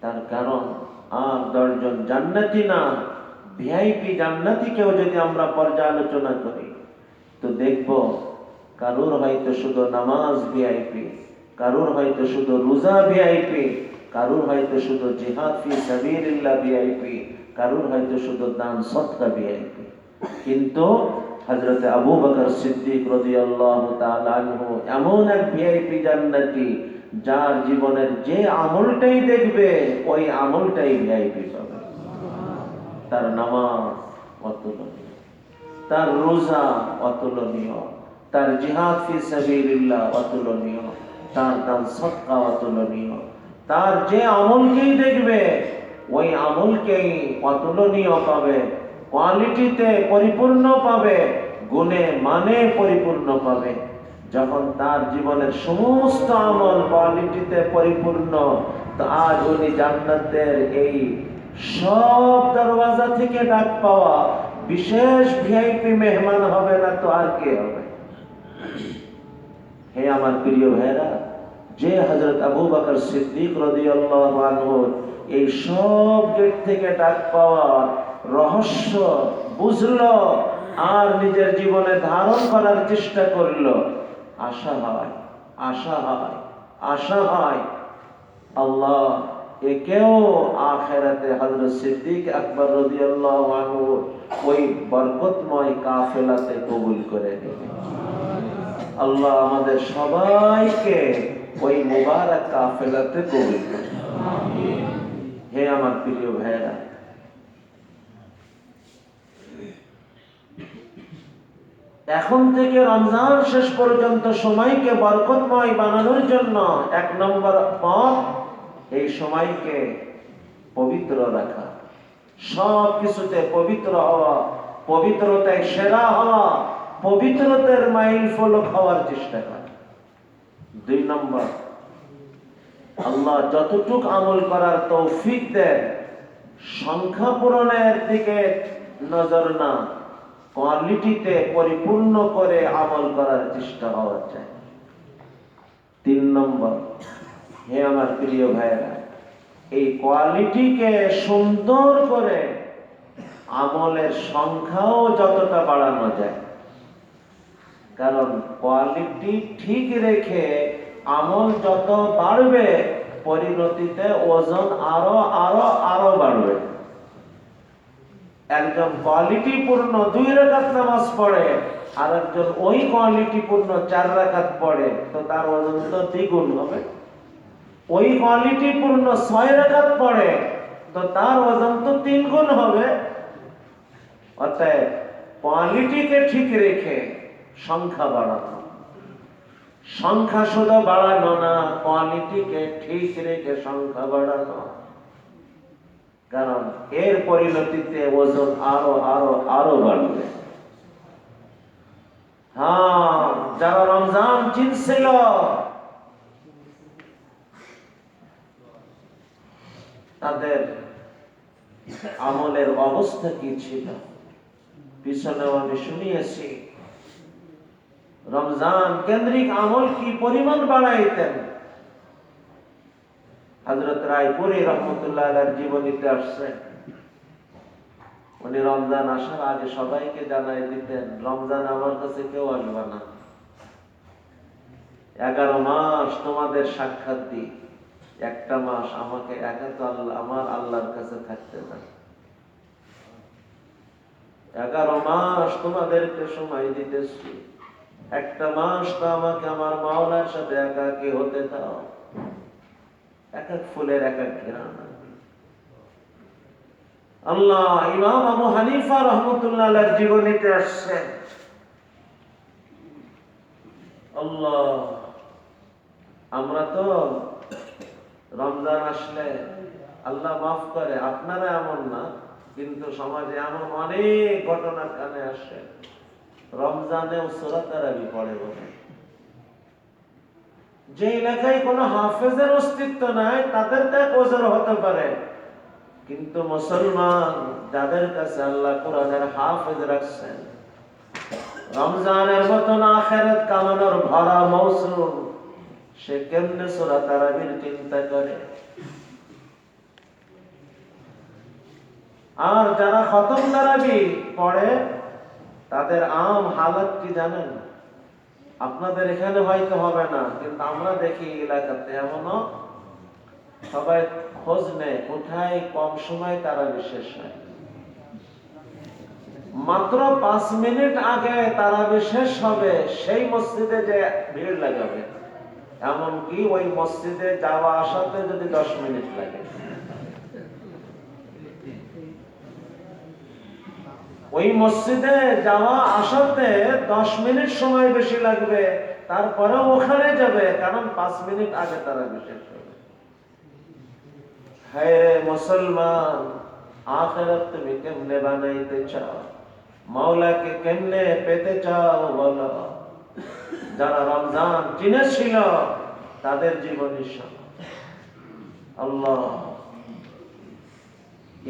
তার কারণ আর 10 জন জান্নাতি না, ভিআইপি জান্নাতিকেও যদি আমরা পর্যালোচনা করি তো দেখব কারোর হয়তো শুধু নামাজ ভিআইপি, কারোর হয়তো শুধু রোজা ভিআইপি, কারোর হয়তো শুধু জিহাদ ফি সাবিলিল্লাহ ভিআইপি, কারোর হয়তো শুধু দান সদকা ভিআইপি। কিন্তু হযরত আবু বকর সিদ্দিক রাদিয়াল্লাহু তাআলা আনহু এমন এক ভিআইপি জান্নাতি যার জীবনের যে আমলটাই দেখবে ওই আমলটাই ভিআইপি পাবে। তার নামাজ অতুলনীয়, তার রোজা অতুলনীয়, তার জিহাদ ফি সাবিলিল্লাহ অতুলনীয়, তার দান সদকা অতুলনীয়। তার যে আমলকেই দেখবে ওই আমলকেই অতুলনীয় পাবে, কোয়ালিটিতে পরিপূর্ণ পাবে, গুণে মানে পরিপূর্ণ পাবে। যখন তার জীবনের সমস্ত আমল কোয়ালিটিতে পরিপূর্ণ, তো আজ উনি জান্নাতের এই সব দরওয়াজা থেকে ডাক পাওয়া বিশেষ ভিআইপি মেহমান হবে না তো আর কে হবে? হে আমার প্রিয় ভাইরা, যে হযরত আবু বকর সিদ্দিক রাদিয়াল্লাহু আনহু এই সব গেট থেকে ডাক পাওয়ার রহস্য বুঝলো আর নিজের জীবনে ধারণ করার চেষ্টা করলো, আশা হয়, আশা হয়, আশা হয় আল্লাহ একেও আখিরাতে হযরত সিদ্দিক আকবর রাদিয়াল্লাহু আনহু ওই বরকতময় কাফেলাতে কবুল করে নেবে। আল্লাহ আমাদের সবাইকে ওই মুবারক কাফেলাতে কবুল করে। হে আমার প্রিয় ভাইরা, এখন থেকে রমজান শেষ পর্যন্ত সময়কে বরকতময় বানানোর জন্য 1 নম্বর পথ এই সময়কে পবিত্র রাখা, সব কিছুতে পবিত্র হওয়া, পবিত্রতায় সেরা হওয়া, পবিত্রতার মাইল ফলক হওয়ার চেষ্টা করা। 2 নম্বর, আল্লাহ যতটুক আমল করার তৌফিক দেন সংখ্যা পূরণের দিকে নজর না, কোয়ালিটিতে পরিপূর্ণ করে আমল করার চেষ্টা হওয়া চাই। 3 নম্বর, হে আমার প্রিয় ভাইরা, এই কোয়ালিটিকে সুন্দর করে আমলের সংখ্যাও যতটা বাড়ানো যায়, কারণ কোয়ালিটি ঠিক রেখে আমল যত বাড়বে পরিণতিতে ওজন আরো আরো আরো বাড়বে। একজন কোয়ালিটি পূর্ণ 2 রাকাত নামাজ পড়ে আর একজন ওই কোয়ালিটি পূর্ণ 4 রাকাত পড়ে, তো তার ওজন তো দ্বিগুণ হবে। ওই কোয়ালিটি পূর্ণ 6 রাকাত পড়ে তো তার ওজন তো 3 গুণ হবে। অতএব কোয়ালিটিকে ঠিক রেখে সংখ্যা বাড়ানো, সংখ্যা শুধু বাড়ানো না, কোয়ালিটিকে ঠিক রেখে সংখ্যা বাড়ানো, কারণ এর পরিণতিতে ওজন আরো আরো আরো বাড়বে। হ্যাঁ, যারা রমজান চিনছিল তাদের আমলের অবস্থা কি ছিল পিছনে আমি শুনিয়েছি। রমজান কেন্দ্রিক আমল কি পরিমাণ বাড়াইতেন। হযরত রায়পুরি রহমতুল্লাহ আলাইহির জীবনীতে আসছে, উনি রমজান আসার আগে সবাইকে জানাই দিতেন, রমজান আমার কাছে কেউ আসবে না, 11 মাস তোমাদের সাক্ষাৎ দিই, 1টা মাস আমাকে একা তো আমার আল্লাহর কাছে থাকতে দাও, 11 মাস তোমাদেরকে সময় দিতেছি, 1টা মাস তো আমাকে আমার মাওলার সাথে একাকী হতে দাও। এক এক ফুলের এক এক ঘ্রাণ। আল্লাহ ইমাম আবু হানিফা রহমতুল্লাহ আলাইহির জীবনীতে আসছে, আল্লাহ আমরা তো রমজান আসলে আল্লাহ মাফ করে, আপনারা এমন না, কিন্তু সমাজে এমন অনেক ঘটনা কানে আসে, রমজানেও সূরা তারাবি পড়ে বলে যে এলাকায় কোনো হাফেজের অস্তিত্ব নাই তাদের ত্যাগ ওজর হতে পারে, কিন্তু মুসলমান যাদের কাছে আল্লাহ কোরআনের হাফেজ রাখছেন, রমজানের মতন আখিরাত কামানোর ভরা মৌসুম, সে কেমনে সূরা তারাবির চিন্তা করে? আর যারা খতম তারাবি পড়ে তাদের আম হালত কি জানেন? আপনাদের এখানে হয়তো হবে না, কিন্তু আমরা দেখি এলাকাতে এমনও সবাই খোঁজ নেয় কোথায় কম সময় তারাবি শেষ হয়। মাত্র 5 মিনিট আগে তারাবি শেষ হবে সেই মসজিদে যে ভিড় লাগাবে, এমনকি ওই মসজিদে যাওয়া আসাতে যদি 10 মিনিট লাগে, ওই মসজিদে যাওয়া আসাতে 10 মিনিট সময় বেশি লাগবে, তারপরেও ওখানে যাবে, কারণ 5 মিনিট আগে তারাবি শেষ হবে। হে মুসলমান, আখিরাত তুমি কেমনে বানাইতে চাও? মাওলাকে কেমনে পেতে চাও বলো? যারা রমজান চিনেছিল তাদের জীবনী শোনো। আল্লাহ,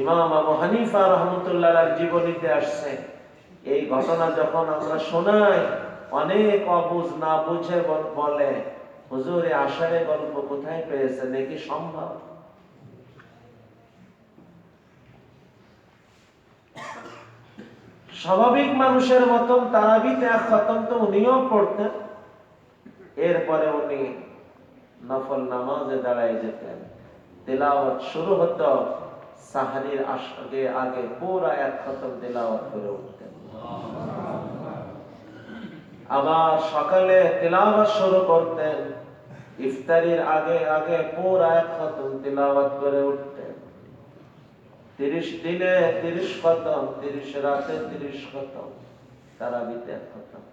ইমাম আবু হানিফা রহমতুল্লাহর জীবনীতে আসছে, এই ঘটনা যখন আমরা শোনাই অনেক অবুঝ না বুঝে বলে, হুজুর এই আশারে গল্প কোথায় পেয়েছেন, এ কি সম্ভব? স্বাভাবিক মানুষের মতন তারাবিতে এক খতম তো উনিও পড়তেন, এরপরে উনি নফল নামাজে দাঁড়ায় যেতেন, তেলাওয়াত শুরু হতো, সাহারির আগে পুরা এক খতম তেলাওয়াত করে উঠতেন। আবার সকালে তেলাওয়াত শুরু করতেন, ইফতারির আগে পুরা এক খতম তেলাওয়াত করে উঠতেন। 30 দিনে 30 খতম, 30 রাতে 30 খতম, তারাবিতে এক খতম,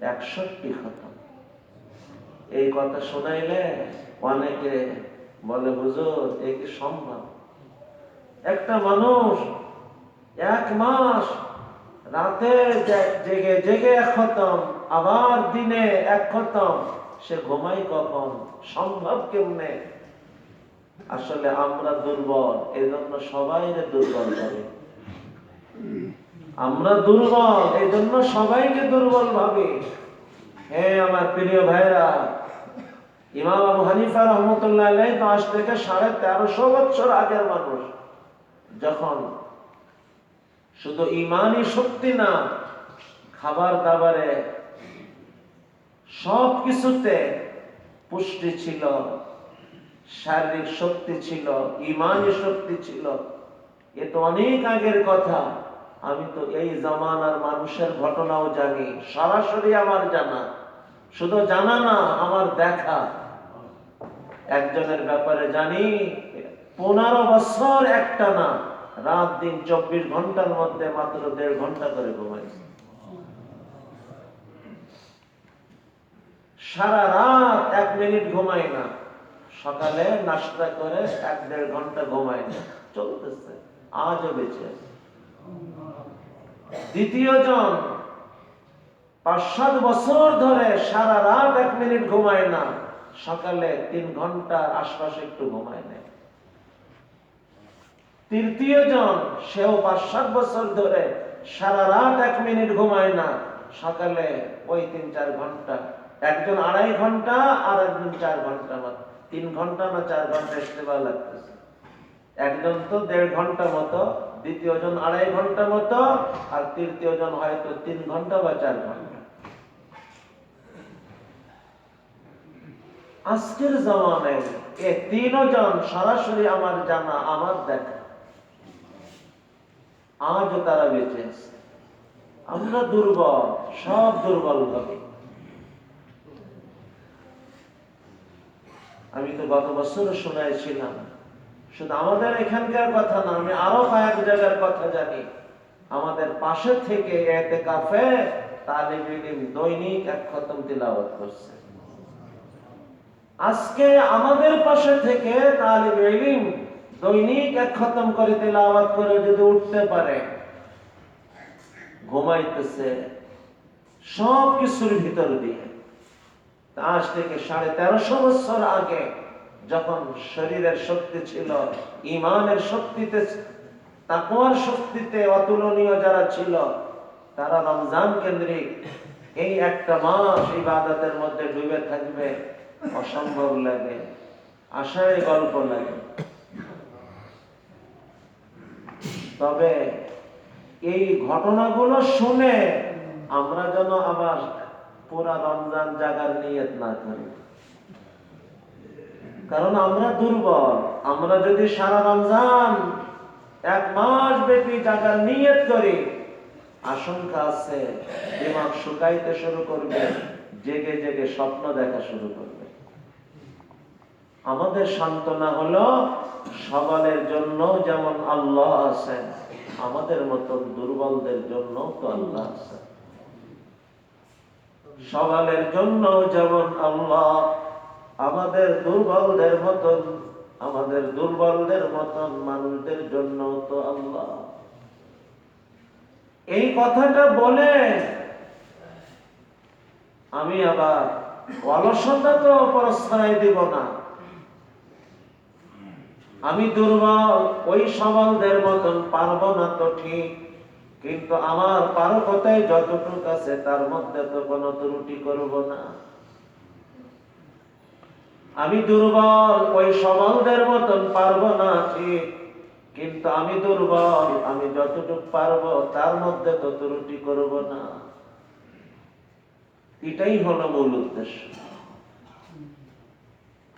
61 খতম। এই কথা শোনাইলে অনেকে বলে, হুজুর এ কি সম্ভব? একটা মানুষ 1 মাস রাতে জেগে জেগে এক খতম, আবার দিনে এক খতম, সে ঘুমাই কখন? সম্ভব কেমনে? আসলে আমরা দুর্বল, এজন্য সবাই দুর্বল করে। আমরা দুর্বল, এজন্য সবাইকে দুর্বল ভাবে। হে আমার প্রিয় ভাইরা, ইমাম আবু হানিফা রহমতুল্লাহ আলাইহি তো আজ থেকে 1350 বছর আগের মানুষ, যখন শুধু ইমানি শক্তি না, খাবার দাবারে সব কিছুতে পুষ্টি ছিল, শারীরিক শক্তি ছিল, ইমানি শক্তি ছিল। এ তো অনেক আগের কথা। আমি তো এই জামানার মানুষের ঘটনাও জানি, সরাসরি আমার জানা, শুধু জানা না, আমার দেখা। একজনের ব্যাপারে জানি 15 বছর একটানা রাত দিন 24 ঘন্টার মধ্যে মাত্র 1.5 ঘন্টা করে ঘুমাইছে। সারা রাত 1 মিনিট ঘুমায় না, সকালে নাস্তা করে 1-1.5 ঘন্টা ঘুমায় না, চলতেছে, আজও বেঁচে আছে। দ্বিতীয় জন 5-7 বছর ধরে সারা রাত 1 মিনিট ঘুমায় না, সকালে 3 ঘন্টার আশপাশে একটু ঘুমায় না। তৃতীয় জন, সেও 5-7 বছর ধরে সারা রাত 1 মিনিট ঘুমায় না, সকালে ওই 3-4 ঘন্টা। একজন 2.5 ঘন্টা আর একজন 4 ঘন্টা, 3 ঘন্টা না 4 ঘন্টা ইস্তেমা লাগতেছে। একজন তো 1.5 ঘন্টা মতো, দ্বিতীয় জন 2.5 ঘন্টা মতো, আর তৃতীয় জন হয়তো 3 ঘন্টা বা 4 ঘন্টা। আজকের জামানায় এই 3 জন সরাসরি আমার জানা, আমার দেখা, আজও তারা বেঁচে আছে। আমরা দুর্বল, সব দুর্বল ভাবে। আমি তো গত বছর শোনাইছিলাম, শুধু আমাদের এখানকার কথা না, আমি আরো কয়েক জায়গার কথা জানি। আমাদের পাশে থেকে ইতিকাফে তালিব ইলম দৈনিক 1 খতম তিলাওয়াত করছে। আজকে আমাদের পাশে থেকে তালিব ইলম দৈনিক 1 খতম করে তিলাওয়াত করে যদি উঠতে পারে, ঘুমাইতেছে সব কিছুর ভিতর দিয়ে, আজ থেকে 1350 বছর আগে যখন শরীরের শক্তি ছিল, ইমানের শক্তিতে, তাকওয়ার শক্তিতে অতুলনীয় যারা ছিল, তারা রমজান কেন্দ্রিক এই একটা মাস ইবাদতের মধ্যে ডুবে থাকবে অসম্ভব লাগে, আশায় গল্প লাগে। তবে এই ঘটনাগুলো শুনে আমরা যেন আবার পুরা রমজান জাগার নিয়ত না করি, কারণ আমরা দুর্বল। আমরা যদি সারা রমজান 1 মাস ব্যাপী জাগার নিয়ত করি, আশঙ্কা আছে দিমাগ শুকাইতে শুরু করবে, জেগে জেগে স্বপ্ন দেখা শুরু করবে। আমাদের সান্ত্বনা হলো সবালের জন্য যেমন আল্লাহ আছেন, আমাদের মতন দুর্বলদের জন্য তো আল্লাহ আছেন। সবালের জন্য যেমন আল্লাহ, আমাদের দুর্বলদের মতন মানুষদের জন্য তো আল্লাহ। এই কথাটা বলে আমি আবার অলসতা তো প্রশ্রয় দিব না। আমি দুর্বল, ওই সবলদের মতন পারবো না তো ঠিক, কিন্তু আমার পারকতায় যতটুকু আছে তার মধ্যে তো কোনো ত্রুটি করব না। আমি দুর্বল, ওই সবলদের মতন পারবো না ঠিক, কিন্তু আমি দুর্বল, আমি যতটুকু পারবো তার মধ্যে তো ত্রুটি করব না। এটাই হলো মূল উদ্দেশ্য।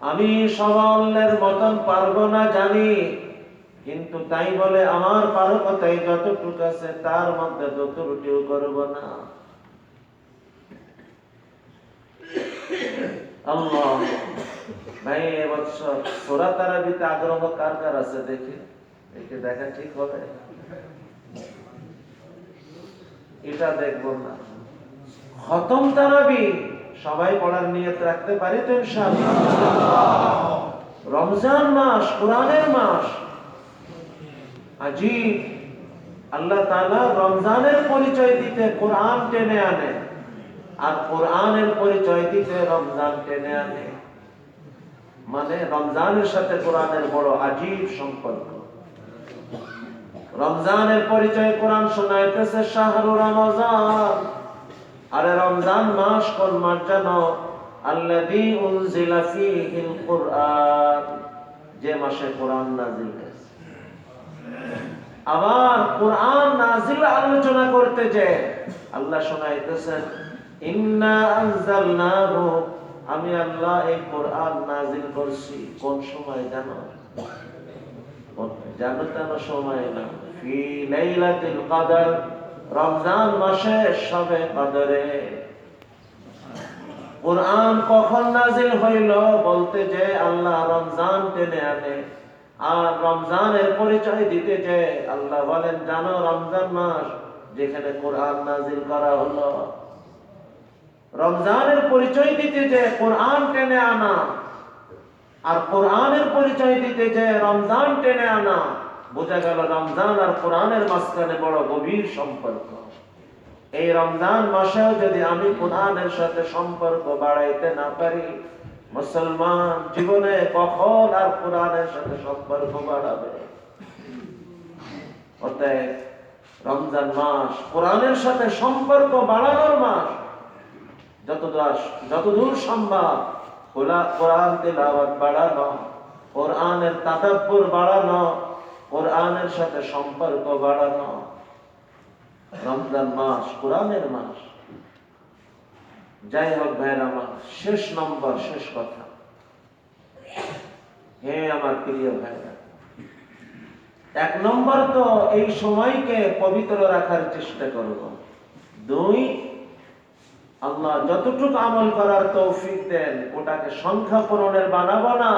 আমি সবলের মতন পারবো না জানি, কিন্তু তাই বলে আমার পারকতায় যতটুকু আছে তার মধ্যে তো ত্রুটিও করব না। আল্লাহ ভাই, এবছর সূরা তারাবিতে আগ্রহ কার কার আছে দেখি, একে দেখা ঠিক হবে? এটা দেখবো না। খতম তারাবি সবাই পড়ার নিয়ত রাখতে পারি তো ইনশাআল্লাহ? রমজান মাস, কোরআনের মাস। আজীব, আল্লাহ তাআলা রমজানের পরিচয় দিতে কোরআন টেনে আনে, আর কোরআনের পরিচয় দিতে রমজান টেনে আনে। মানে রমজানের সাথে কোরআনের বড় আজীব সম্পর্ক। রমজানের পরিচয় কোরআন শোনাইতেছে শাহরু রমজান। আরে রমজান মাস কোন মাস জানো? আল্লাযী উনজিলা ফীহিল কুরআন, যে মাসে কোরআন নাযিল হয়েছে। আবার কোরআন নাযিল আলোচনা করতে যে আল্লাহ শোনাইতেছেন ইন্না আনজালনাহু, আমি আল্লাহ এই কোরআন নাযিল করছি। কোন সময় জানো? জানো জানো সময় না, ফি লাইলাতুল কদর, রমজান মাসে শবে কদরে। কোরআন কখন নাযিল হইল বলতে যে আল্লাহ রমজান টেনে আনে, আর রমজানের পরিচয় দিতে যে আল্লাহ বলেন জানো রমজান মাস যেখানে কোরআন নাযিল করা হলো। রমজানের পরিচয় দিতে যে কোরআন টেনে আনা, আর কোরআনের পরিচয় দিতে যে রমজান টেনে আনা, বোঝা গেল রমজান আর কোরআনের মাঝখানে বড় গভীর সম্পর্ক। এই রমজান মাসেও যদি আমি কোরআনের সাথে সম্পর্ক বাড়াইতে না পারি, মুসলমান জীবনে কখন আর কোরআনের সাথে সম্পর্ক বাড়াবে? অতএব রমজান মাস কোরআনের সাথে সম্পর্ক বাড়ানোর মাস। যতদূর সম্ভব কোরআন তিলাওয়াত বাড়ানো, কোরআনের তাদাব্বুর বাড়ানো, কোরআনের সাথে সম্পর্ক বাড়ানো। রমজান মাস কোরআনের মাস। যাই হোক ভাইরা আমার, শেষ কথা, হে আমার প্রিয় ভাইরা, 1 নম্বর তো এই সময়কে পবিত্র রাখার চেষ্টা করব। 2, আল্লাহ যতটুকু আমল করার তৌফিক দেন ওটাকে সংখ্যা পূরণের বানাবো না,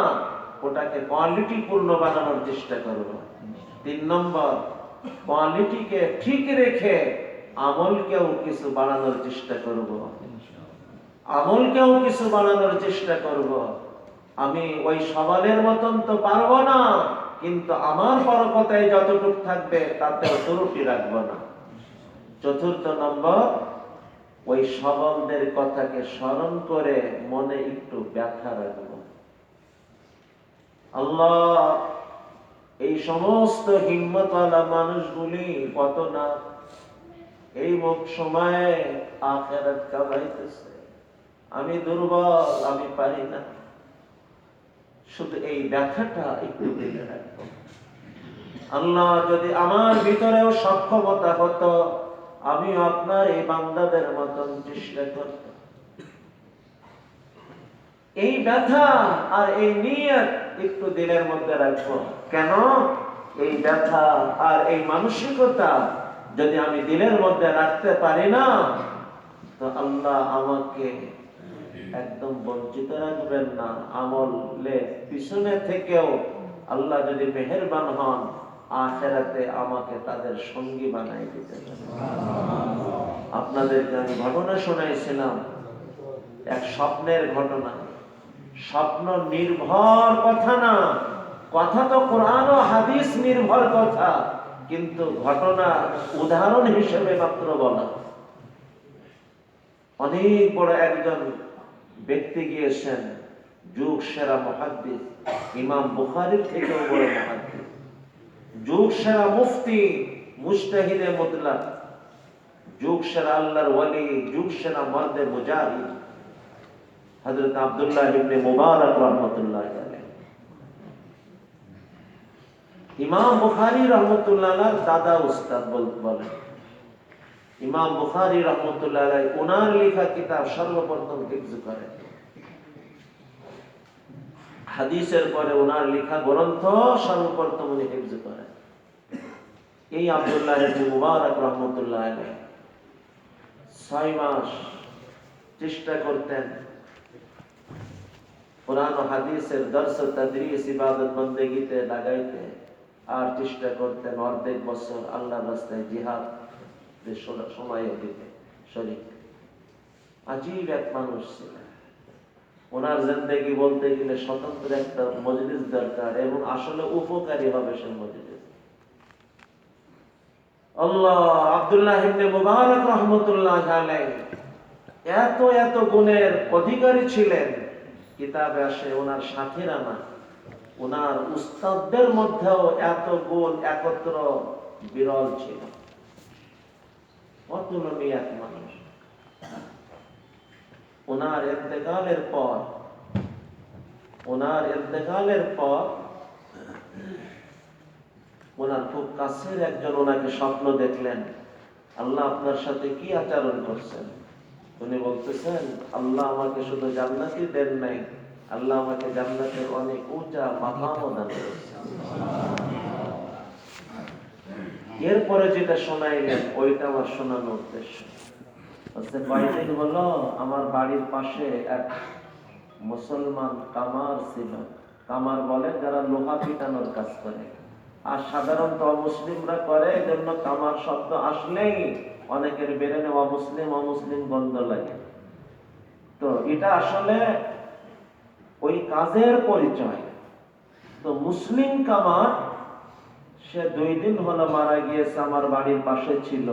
ওটাকে কোয়ালিটি পূর্ণ বানানোর চেষ্টা করব। 3 নম্বর, কোয়ালিটিকে ঠিক রেখে আমলকেও কিছু বানানোর চেষ্টা করব। আমি ওই সবালের মতন তো পারবো না, কিন্তু আমার পরকতায় যতটুকু থাকবে তাতেও ত্রুটি রাখবো না। 4 নম্বর, ওই সবলদের কথাকে স্মরণ করে মনে একটু ব্যথা রাখবো। আল্লাহ, এই সমস্ত হিম্মতওয়ালা মানুষগুলি কত না এই মুখ সময়ে আখিরাত কামাইতেছে, আমি দুর্বল, আমি পারি না। শুধু এই ব্যথাটা একটু দিলে রাখবো। আল্লাহ, যদি আমার ভিতরেও সক্ষমতা হতো, আমি আপনার এই বান্দাদের মতন চেষ্টা করতাম। এই ব্যথা আর এই নিয়ত একটু দিলের মধ্যে রাখবো। কেন? এই ব্যথা আর এই মানসিকতা যদি আমি দিলের মধ্যে রাখতে পারি না, তো আল্লাহ আমাকে একদম বঞ্চিত রাখবেন না। আমলে পিছনে থেকেও আল্লাহ যদি মেহেরবান হন, আখিরাতে আমাকে তাদের সঙ্গী বানাই দিতে পারেন। আপনাদেরকে আমি ঘটনা শোনাইছিলাম, এক স্বপ্নের ঘটনা। স্বপ্ন নির্ভর কথা না, কথা তো কোরআন ও হাদিস নির্ভর কথা, কিন্তু ঘটনা উদাহরণ হিসেবে মাত্র বলা। অনেক বড় একজন ব্যক্তি গিয়েছেন, যুগ সেরা মুহাদ্দিস, ইমাম বুখারীর থেকেও বড় মুহাদ্দিস, যুগ সেরা মুফতি, মুজতাহিদে মুতলাক, যুগ সেরা আল্লাহর ওয়ালি, যুগ সেরা মর্দে মুজাহিদ, হযরত আব্দুল্লাহ ইবনে মুবারক রাহমাতুল্লাহ আলাইহি। ইমাম বুখারী রাহমাতুল্লাহ আলাইহির দাদা উস্তাদ বলেন। ইমাম বুখারী রাহমাতুল্লাহ আলাইহি ওনার লেখা কিতাব সর্বপ্রথম হিফজ করেন। হাদিসের পরে ওনার লেখা গ্রন্থ সর্বপ্রথম উনি হিফজ করেন। এই আব্দুল্লাহ ইবনে মুবারক রাহমাতুল্লাহ আলাইহি 6 মাস চেষ্টা করতেন কোরআন ও হাদিসের দর্স তাদরিস ইবাদত বন্দেগীতে লাগাইতে, আর চেষ্টা করতেন অর্ধেক বছর আল্লাহর রাস্তায় জিহাদ সময় দিতে শরীক। আজীব এক মানুষ ছিলেন। ওনার জিন্দেগি বলতে গেলে স্বতন্ত্র একটা মজলিস দরকার, এবং আসলে উপকারী হবে সে মজলিস। আল্লাহ, আব্দুল্লাহ ইবনে মুবারক রাহমাতুল্লাহ আলাইহি এত এত গুণের অধিকারী ছিলেন। কিতাবে আসে ওনার সাথীরা না, ওনার উস্তাদদের মধ্যেও এত গুণ একত্র বিরল ছিল। অতুলনীয় এক মানুষ। ওনার ইন্তেকালের পর ওনার খুব কাছের একজন ওনাকে স্বপ্ন দেখলেন, আল্লাহ আপনার সাথে কি আচরণ করছেন? উনি বলতেছেন, আল্লাহ আমাকে শুধু জান্নাতই দেন নাই, আল্লাহ আমাকে জান্নাতের অনেক উঁচা মাকামও দান করেছেন। এরপরে যেটা শোনাইলেন ওইটা আমার শোনানোর উদ্দেশ্য হচ্ছে, কয়েকদিন হলো আমার বাড়ির পাশে এক মুসলমান কামার ছিল। কামার বলে যারা লোহা পিটানোর কাজ করে, আর সাধারণত অমুসলিমরা করে, এজন্য কামার শব্দ আসলেই অনেকের বেরেনে অমুসলিম অমুসলিম গন্ধ লাগে। তো এটা আসলে ওই কাজের পরিচয়। তো মুসলিম কামার, সে 2 দিন হলো মারা গিয়েছে, আমার বাড়ির পাশে ছিল।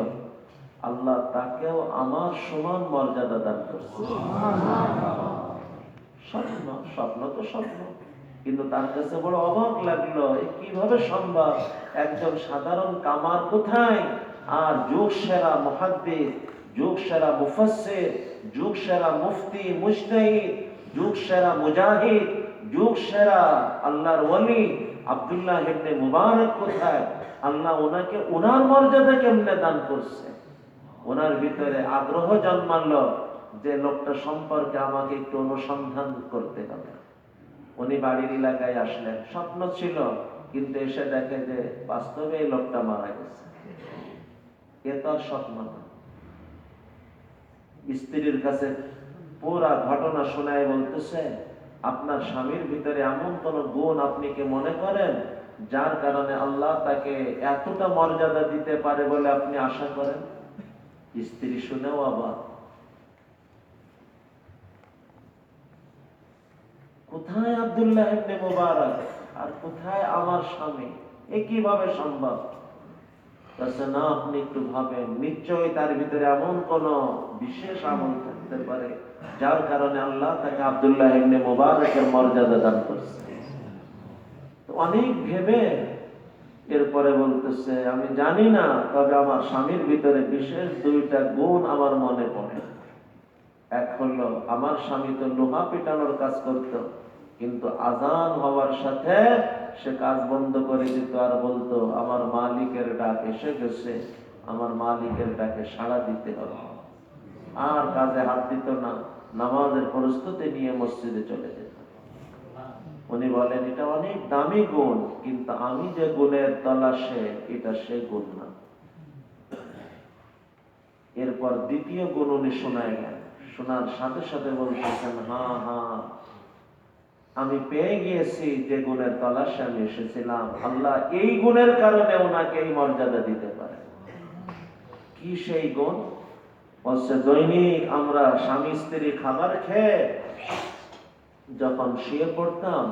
আল্লাহ তাকেও আমার সমান মর্যাদা দান করছে। স্বপ্ন স্বপ্ন তো স্বপ্ন, কিন্তু তার কাছে বড় অবাক লাগলো, কিভাবে সম্ভব? একজন সাধারণ কামার কোথায়, আর যুগ সেরা মুহাদ্দিস, যুগ সেরা মুফাসসির, যুগ সেরা মুফতি মুজতাহিদ, যুগ সেরা মুজাহিদ, যুগ সেরা আল্লাহর ওয়ালি আব্দুল্লাহ ইবনে মুবারক কোথায়? আল্লাহ ওনাকে ওনার মর্যাদা কেমনে দান করছে? ওনার ভিতরে আগ্রহ জন্মালো যে লোকটা সম্পর্কে আমাকে একটু অনুসন্ধান করতে হবে। উনি বাড়ির এলাকায় আসলেন, স্বপ্ন ছিল, কিন্তু এসে দেখে যে বাস্তবে এই লোকটা মারা গেছে। এ তো আর স্বপ্ন না। স্ত্রীর কাছে পুরা ঘটনা শোনায় বলতেছে, আপনার স্বামীর ভিতরে এমন কোন গুণ আপনি কি মনে করেন যার কারণে আল্লাহ তাকে এতটা মর্যাদা দিতে পারে বলে আপনি আশা করেন? স্ত্রী শুনেও অবাক। কোথায় আব্দুল্লাহ ইবনে মুবারক আর কোথায় আমার স্বামী? এ কিভাবে সম্ভব? বলছে না, আপনি একটু ভাবেন, নিশ্চয়ই তার ভিতরে এমন কোন বিশেষ আমল থাকতে পারে যার কারণে আল্লাহ তাকে আব্দুল্লাহ ইবনে মুবারকের মর্যাদা দান করছে। তো অনেক ভেবে এরপরে বলতেছে, আমি জানি না, তবে আমার স্বামীর ভিতরে বিশেষ দুইটা গুণ আমার মনে পড়ে। এক হলো, আমার স্বামী তো লোহা পিটানোর কাজ করত, কিন্তু আজান হওয়ার সাথে সে কাজ বন্ধ করে দিত আর বলতো, আমার মালিকের ডাক এসে গেছে, আমার মালিকের ডাকে সাড়া দিতে হবে। আর কাজে হাত দিত না, নামাজের প্রস্তুতি নিয়ে মসজিদে চলে যেত। উনি বলেন, এটা অনেক দামি গুণ, কিন্তু আমি যে গুণের তলাশে, এটা সে গুণ না। এরপর দ্বিতীয় গুণ উনি শোনায় গেল, শোনার সাথে সাথে বলতেছেন, হ্যাঁ হ্যাঁ, আমি পেয়ে গিয়েছি যে গুণের তলাশে আমি এসেছিলাম। আল্লাহ এই গুণের কারণে ওনাকে এই মর্যাদা দিতে পারে। কি সেই গুণ? বলছে, দৈনিক আমরা স্বামী স্ত্রী খাবার খেয়ে যখন শুয়ে পড়তাম,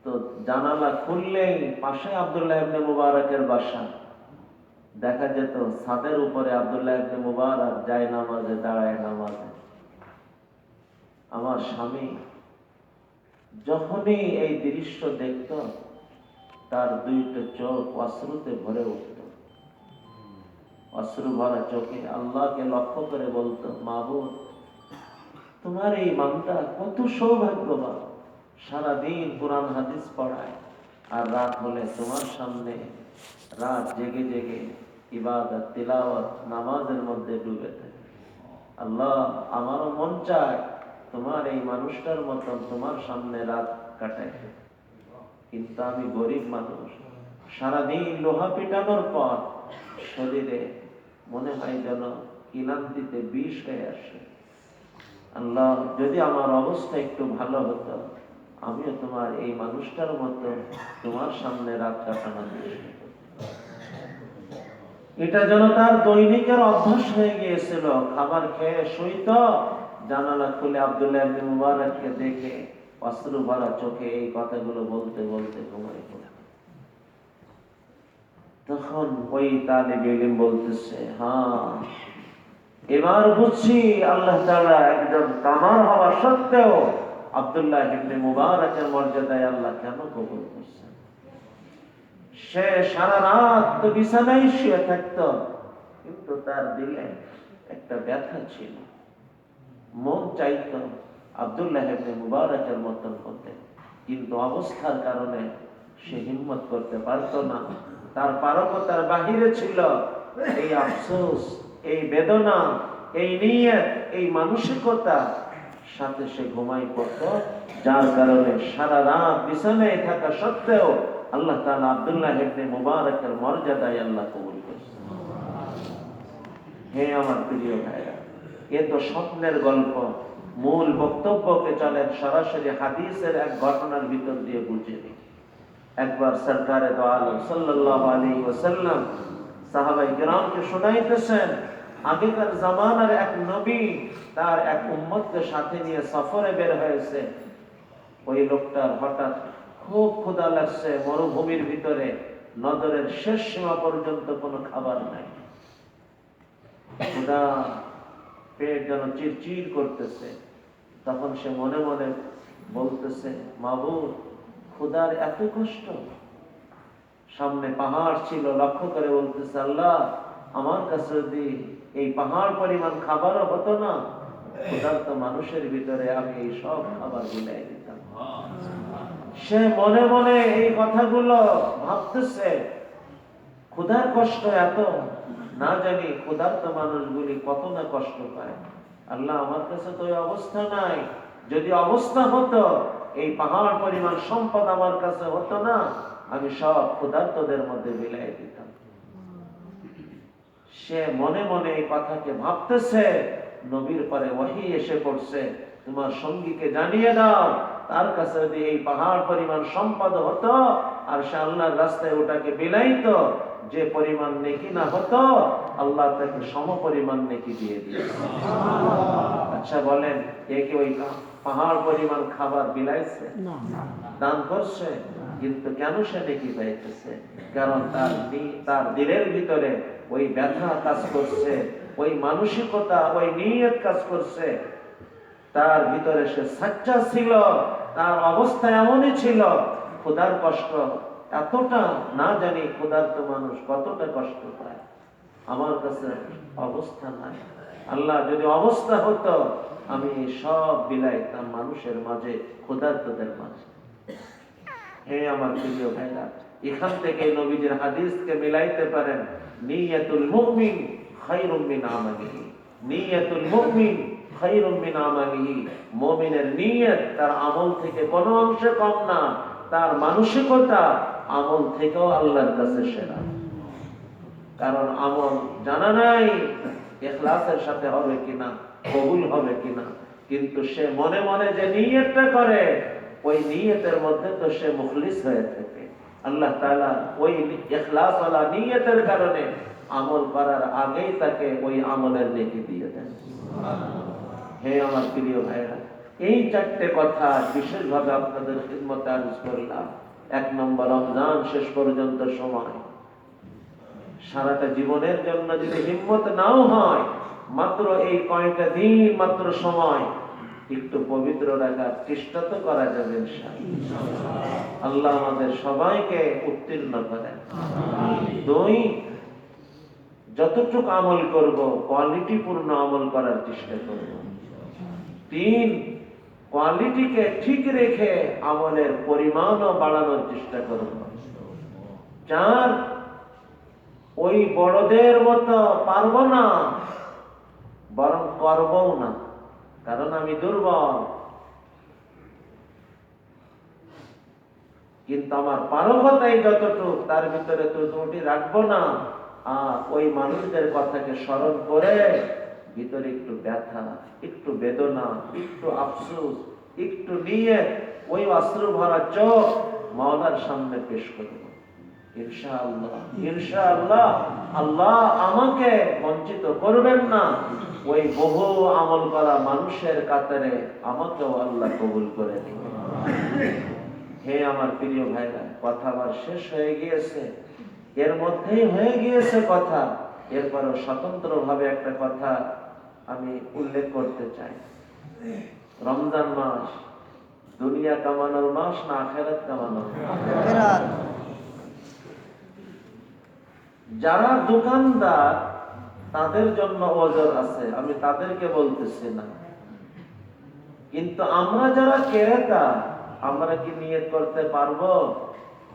তো জানালা খুললেই পাশে আব্দুল্লাহ ইবনে মুবারকের বাসা দেখা যেত। ছাদের উপরে আব্দুল্লাহ ইবনে মুবারক যায় নামাজে দাঁড়ায় নামাজে। আমার স্বামী যখনই এই দৃশ্য দেখত, তার দুইটা চোখ অশ্রুতে ভরে উঠত। অশ্রু ভরা চোখে আল্লাহকে লক্ষ্য করে বলতো, মাবুদ, তোমার এই বান্দা কত সৌভাগ্যবান, সারাদিন কোরআন হাদিস পড়ায়, আর রাত হলে তোমার সামনে রাত জেগে জেগে ইবাদত তিলাওয়াত নামাজের মধ্যে ডুবে থাকে। আল্লাহ, আমারও মন চায় তোমার এই মানুষটার মতন তোমার সামনে রাত কাটাই, কিন্তু আমি গরিব মানুষ, সারাদিন লোহা পিটানোর পর শরীরে মনে হয় যেন ক্লান্তিতে বিষ হয়ে আসে। আল্লাহ, যদি আমার অবস্থা একটু ভালো হতো, আমিও তোমার এই মানুষটার মতো তোমার সামনে রাত কাটানোর চেষ্টা করতাম। এটা যেন তার দৈনিকের অভ্যাস হয়ে গিয়েছিল। খাবার খেয়ে শুইত, জানালা খুলে আব্দুল্লাহ ইবনে মুবারককে দেখে অশ্রু ভরা চোখে এই কথাগুলো বলতে বলতে ঘুমাই পড়ে। তখন ওই তালিবে ইলম বলতেছে, হ্যাঁ, এবার বুঝছি আল্লাহ তাআলা একজন কামার হওয়া সত্ত্বেও আব্দুল্লাহ ইবনে মুবারকের মর্যাদায় আল্লাহ কেন কবুল করছেন। সে সারা রাত তো বিছানায় শুয়ে থাকতো, কিন্তু তার দিলে একটা ব্যথা ছিল। মন চাইতো আব্দুল্লাহ ইবনে মুবারকের মতন হতে, কিন্তু অবস্থার কারণে সে হিম্মত করতে পারত না। তার পারকতার বাহিরে ছিল। এই আফসোস, এই বেদনা, এই নিয়ত, এই মানসিকতা সাথে সে ঘুমাই পড়ত, যার কারণে সারা রাত বিছানায় থাকা সত্ত্বেও আল্লাহ তাআলা আব্দুল্লাহ ইবনে মুবারকের মর্যাদায় আল্লাহ কবুল করেছেন। হে আমার প্রিয় ভাইরা, এ তো স্বপ্নের গল্প। মূল বক্তব্যকে চলেন সরাসরি হাদিসের এক ঘটনার ভিতর দিয়ে বুঝে নিই। একবার সরকারে দো আলম সাল্লাল্লাহু আলাইহি ওয়াসাল্লাম সাহাবায়ে কিরামকে শোনাইতেছেন, আগেকার জামানার এক নবী তার এক উম্মতকে সাথে নিয়ে সফরে বের হয়েছে। ওই লোকটার হঠাৎ খুব ক্ষুধা লাগছে, মরুভূমির ভিতরে নজরের শেষ সীমা পর্যন্ত কোনো খাবার নাই। ক্ষুধা, পেট যেন চিরচির করতেছে। তখন সে মনে মনে বলতেছে, মাবুদ, ক্ষুধার এত কষ্ট। সামনে পাহাড় ছিল, লক্ষ্য করে বলতেছে, আল্লাহ, আমার কাছে যদি এই পাহাড় পরিমাণ খাবারও হতো না, ক্ষুধার্ত মানুষের ভিতরে আমি এই সব খাবার বিলাই দিতাম। সে মনে মনে এই কথাগুলো ভাবতেছে। ক্ষুধার কষ্ট এত, না জানি ক্ষুধার্ত মানুষগুলি কত না কষ্ট পায়। আল্লাহ, আমার কাছে তো এই অবস্থা নাই। যদি অবস্থা হতো, এই পাহাড় পরিমাণ সম্পদ আমার কাছে হতো না, আমি সব ক্ষুধার্তদের মধ্যে বিলাই দিতাম। সে মনে মনে এই কথাকে ভাবতেছে। নবীর পরে ওহী এসে পড়ছে, তোমার সঙ্গীকে জানিয়ে দাও, তার কাছে যদি এই পাহাড় পরিমাণ সম্পদ হতো আর সে আল্লাহর রাস্তায় ওটাকে বিলাইতো, যে পরিমাণ নেকি না হতো, আল্লাহ তাকে সম পরিমাণ নেকি দিয়ে দিয়েছে। আচ্ছা বলেন, এ কি ওই পাহাড় পরিমাণ খাবার বিলাইছে, দান করছে? কিন্তু কেন সে নেকি পাইতেছে? কারণ তার দিলের ভিতরে ওই ব্যথা কাজ করছে, ওই মানসিকতা, ওই নিয়ত কাজ করছে। তার ভিতরে সে সাচ্চা ছিল, তার অবস্থা এমনই ছিল। খোদার কষ্ট এতটা না জানি, ক্ষুধার্ত মানুষ কতটা কষ্ট পায়। আমার কাছে অবস্থা নাই। আল্লাহ যদি অবস্থা হতো, আমি সব বিলাইতাম মানুষের মাঝে, ক্ষুধার্তদের মাঝে। হে আমার প্রিয় ভাইরা, এখান থেকে নবীজির হাদিসকে মিলাইতে পারেন। নিয়াতুল মুমিন খায়রুম মিন আমালিহি। নিয়াতুল মুমিন খায়রুম মিন আমালিহি। মুমিনের নিয়ত তার আমল থেকে কোনো অংশে কম না, তার মানসিকতা আমল থেকেও আল্লাহর কাছে সেরা। কারণ আমল জানা নাই ইখলাসের সাথে হবে কিনা, কবুল হবে কিনা, কিন্তু সে মনে মনে যে নিয়তটা করে, ওই নিয়তের মধ্যে তো সে মুখলিস হয়ে থাকে। আল্লাহ তাআলা ওই ইখলাস ওয়ালা নিয়তের কারণে আমল করার আগেই তাকে ওই আমলের নেকি দিয়ে দেন। হে আমার প্রিয় ভাইরা, এই চারটে কথা বিশেষভাবে আপনাদের খিদমতে আরজ করলাম। 1 নম্বর, রমজান শেষ পর্যন্ত সময়। সারাটা জীবনের জন্য যদি হিম্মত নাও হয়, মাত্র এই কয়টা দিন, মাত্র সময় একটু পবিত্র রাখার চেষ্টা তো করা যাবে ইনশাআল্লাহ। আল্লাহ আমাদের সবাইকে উত্তীর্ণ করেন। 2, যতটুকু আমল করব কোয়ালিটি পূর্ণ আমল করার চেষ্টা করব। 3, কোয়ালিটিকে ঠিক রেখে আমলের পরিমাণও বাড়ানোর চেষ্টা করব। 4, ওই বড়দের মতো পারবো না, বরং করবও না, কারণ আমি দুর্বল। কিন্তু আমার পারকতাই যতটুকু, তার ভিতরে তো ত্রুটি রাখবো না। আর ওই মানুষদের কথাকে স্মরণ করে ভিতরে একটু ব্যথা, একটু বেদনা, একটু আফসোস, একটু নিয়ে ওই অশ্রু ভরা চোখ মাওলার সামনে পেশ করব। ইনশাআল্লাহ, ইনশাআল্লাহ আল্লাহ আমাকে বঞ্চিত করবেন না। ওই বহু আমল করা মানুষের কাতারে আমাকেও আল্লাহ কবুল করে নেবেন। হে আমার প্রিয় ভাইরা, কথা আবার শেষ হয়ে গিয়েছে, এর মধ্যেই হয়ে গিয়েছে কথা। এরপরও স্বতন্ত্র ভাবে একটা কথা আমি উল্লেখ করতে চাই। রমজান মাস দুনিয়া কামানোর মাস না আখিরাত কামানোর মাস? যারা দোকানদার তাদের জন্য ওজর আছে, আমি তাদেরকে বলতেছি না, কিন্তু আমরা যারা ক্রেতা, আমরা কি নিয়ত করতে পারবো?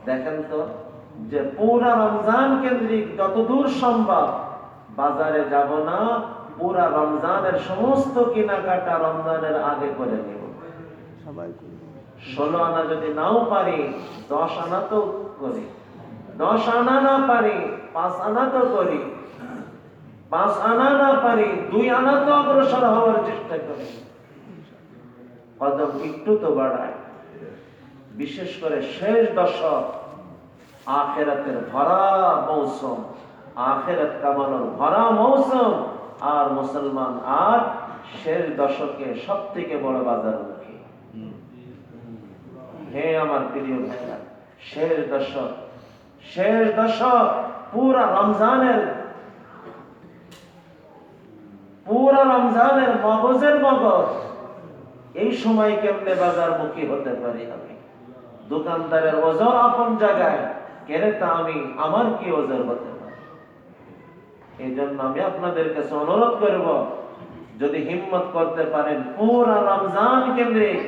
দেখেন তো, যে পুরা রমজান কেন্দ্রিক যতদূর সম্ভব বাজারে যাব না, পুরা রমজানের সমস্ত কেনাকাটা রমজানের আগে করে নেব। 16 আনা যদি নাও পারি, 10 আনা তো করি। 10 আনা না পারি, 5 আনা তো করি। 5 আনা না পারি, 2 আনা তো অগ্রসর হওয়ার চেষ্টা করি। কদম একটু তো বাড়ায়। বিশেষ করে শেষ দশক আখিরাতের ভরা মৌসুম, আখিরাত কামানোর ভরা মৌসুম। আর মুসলমান আর শেষ দশকে সব থেকে বড় বাজারমুখী। হে আমার প্রিয় ভাইরা, শেষ দশক পুরা রমজানের মগজের মগজ। এই সময় কেমনে বাজারমুখী হতে পারি আমি? দোকানদারের ওজর আপন জায়গায়, ক্রেতা আমি, আমার কি ওজর হতে পারে? এই জন্য আমি আপনাদের কাছে অনুরোধ করব, যদি হিম্মত করতে পারেন পুরা রমজান কেন্দ্রিক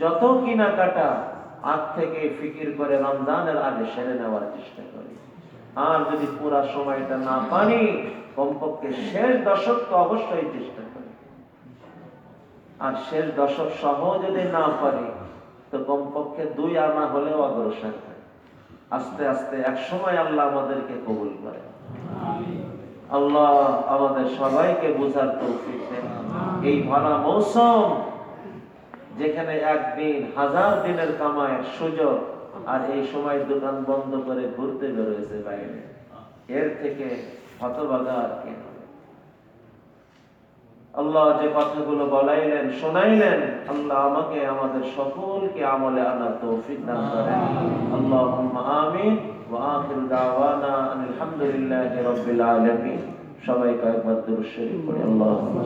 যত কিনাকাটা আগ থেকে ফিকির করে রমজানের আগে সেরে নেওয়ার চেষ্টা করি। আর যদি পুরা সময়টা না পারি, কমপক্ষে শেষ দশক তো অবশ্যই চেষ্টা করি। আর শেষ দশক সহ যদি না পারি, তো কমপক্ষে 2 আনা হলেও অগ্রসর হয়। আস্তে আস্তে এক সময় আল্লাহ আমাদেরকে কবুল করে। আল্লাহ আমাদের সবাইকে বুঝার তৌফিক দেন। এই ভরা মৌসুম, যেখানে একদিন 1000 দিনের কামায়ের সুযোগ, আর এই সময় দোকান বন্ধ করে ঘুরতে বেরোয়েছে বাইরে, এর থেকে হতভাগা আর কে হবে? আল্লাহ যে কথাগুলো বলাইলেন শোনাইলেন, আল্লাহ আমাকে আমাদের সকলকে আমলে আনার তৌফিক দান করেন। আল্লাহুম্মা আমিন ওয়া আখিরু দাওয়ানা আলহামদুলিল্লাহি রাব্বিল আলামিন। সবাই কয়েকবার দুরূদ শরীফ পড়ি। আল্লাহুম্মা